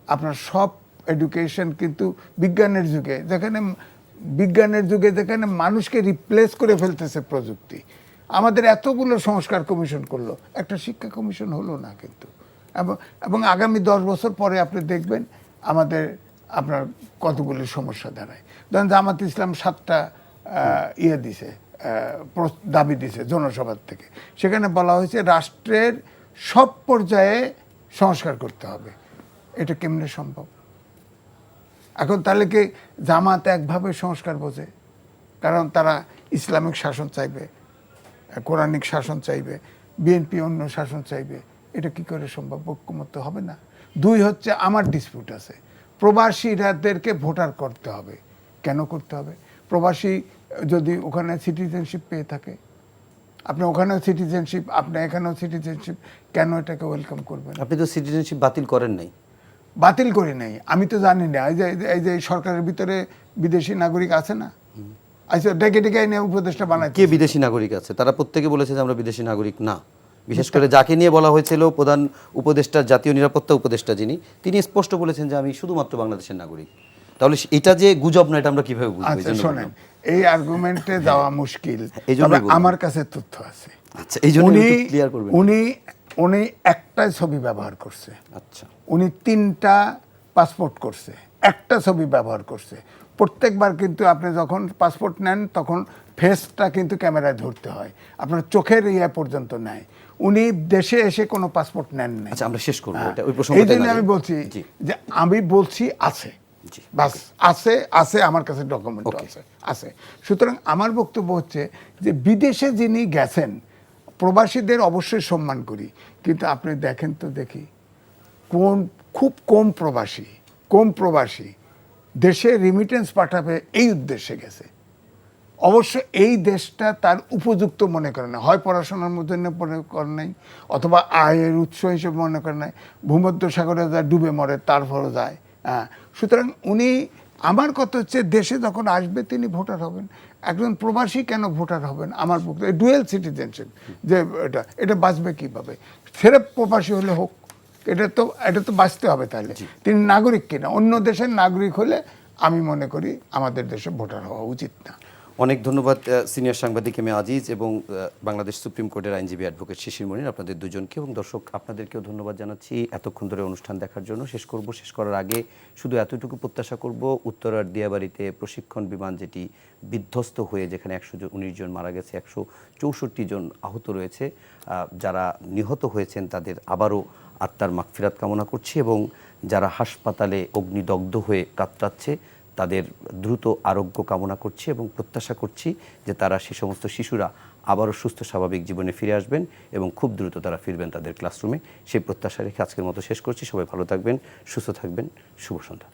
আপনার সব এডুকেশন কিন্তু বিজ্ঞানের যুগে, যেখানে মানুষকে রিপ্লেস করে ফেলতেছে প্রযুক্তি। আমাদের এতগুলো সংস্কার কমিশন করলো, একটা শিক্ষা কমিশন হলো না কিন্তু। এবং আগামী 10 বছর পরে আপনি দেখবেন আপনার কতগুলি সমস্যা দাঁড়ায়। ধরেন জামাত ইসলাম 7টা দাবি দিছে জনসভার থেকে, সেখানে বলা হয়েছে রাষ্ট্রের সব পর্যায়ে সংস্কার করতে হবে। এটা কেমনে সম্ভব? এখন তাহলে কি জামাত একভাবে সংস্কার বোঝে? কারণ তারা ইসলামিক শাসন চাইবে, কোরআনিক শাসন চাইবে, বিএনপি অন্য শাসন চাইবে। এটা কি করে সম্ভব? ঐক্যমত্য হবে না। 2 হচ্ছে আমার ডিসপিউট আছে, প্রবাসীদেরকে ভোটার করতে হবে। কেন করতে হবে? প্রবাসী যদি ওখানে সিটিজেনশিপ পেয়ে থাকে, আপনি ওখানেও সিটিজেনশিপ, আপনি এখানেও সিটিজেনশিপ, কেন এটাকে ওয়েলকাম করবেন? আপনি তো সিটিজেনশিপ বাতিল করেন নাই। বাতিল করি নাই, আমি তো জানি না। এই যে সরকারের ভিতরে বিদেশি নাগরিক আছে না, আচ্ছা ডেকে এনে উপদেষ্টা বানায়। কে বিদেশি নাগরিক আছে? তারা প্রত্যেকে বলেছে যে আমরা বিদেশি নাগরিক না। বিশেষ করে যাকে নিয়ে বলা হয়েছিল প্রধান উপদেষ্টা, জাতীয় নিরাপত্তা উপদেষ্টা যিনি, তিনি স্পষ্ট বলেছেন যে আমি শুধুমাত্র বাংলাদেশের নাগরিক। তাহলে এটা যে গুজব না, এটা আমরা কিভাবে বুঝবো? আচ্ছা শোনেন, এই আর্গুমেন্টে যাওয়া মুশকিল, এইজন্য তবে আমার কাছে তথ্য আছে। আচ্ছা, এই জন্য ক্লিয়ার করবেন। উনি একটাই ছবি ব্যবহার করছে। আচ্ছা, উনি 3টা পাসপোর্ট করছে, একটা ছবি ব্যবহার করছে। প্রত্যেকবার কিন্তু আপনি যখন পাসপোর্ট নেন তখন ফেসটা কিন্তু ক্যামেরায় ধরতে হয়, আপনার চোখের পর্যন্ত নেয়। উনি দেশে এসে কোনো পাসপোর্ট নেন না। আচ্ছা, আমরা শেষ করব এটা। ওই এই প্রসঙ্গটা জন্য আমি বলছি যে আমি বলছি আছে, বাস আছে, আমার কাছে ডকুমেন্ট আছে। সুতরাং আমার বক্তব্য হচ্ছে যে বিদেশে যিনি গেছেন, প্রবাসীদের অবশ্যই সম্মান করি, কিন্তু আপনি দেখেন তো দেখি খুব কম প্রবাসী দেশে রিমিটেন্স পাঠাবে এই উদ্দেশ্যে গেছে। অবশ্য এই দেশটা তার উপযুক্ত মনে করে না, হয় পড়াশোনার মধ্যে মনে করে নাই, অথবা আয়ের উৎস হিসেবে মনে করে নাই। ভূমধ্য সাগরে যা ডুবে মরে তারপরও যায়। সুতরাং আমার কথা হচ্ছে দেশে যখন আসবে তিনি ভোটার হবেন। একজন প্রবাসী কেন ভোটার হবেন? আমার বক্তব্য ডুয়েল সিটিজেনশিপ, যে এটা বাঁচবে কীভাবে? সেরেফ প্রবাসী হলে হোক, এটা তো বাঁচতে হবে। তাহলে তিনি নাগরিক কিনা, অন্য দেশের নাগরিক হলে আমি মনে করি আমাদের দেশে ভোটার হওয়া উচিত না। অনেক ধন্যবাদ সিনিয়র সাংবাদিক এম এ আজিজ এবং বাংলাদেশ সুপ্রিম কোর্টের আইনজীবী অ্যাডভোকেট শিশির মনির, আপনাদের দুজনকে, এবং দর্শক আপনাদেরকেও ধন্যবাদ জানাচ্ছি এতক্ষণ ধরে অনুষ্ঠান দেখার জন্য। শেষ করার আগে শুধু এতটুকু প্রত্যাশা করব, উত্তরার দিয়াবাড়িতে প্রশিক্ষণ বিমান যেটি বিধ্বস্ত হয়ে যেখানে 119 জন মারা গেছে, 164 জন আহত রয়েছে, যারা নিহত হয়েছেন তাদের আবারও আত্মার মাগফিরাত কামনা করছি, এবং যারা হাসপাতালে অগ্নিদগ্ধ হয়ে কাতরাচ্ছে তাদের দ্রুত আরোগ্য কামনা করছি এবং প্রত্যাশা করছি যে তারা সে সমস্ত শিশুরা আবারও সুস্থ স্বাভাবিক জীবনে ফিরে আসবেন এবং খুব দ্রুত তারা ফিরবেন তাদের ক্লাসরুমে। সেই প্রত্যাশা রেখে আজকের মতো শেষ করছি। সবাই ভালো থাকবেন, সুস্থ থাকবেন, শুভ সন্ধ্যা।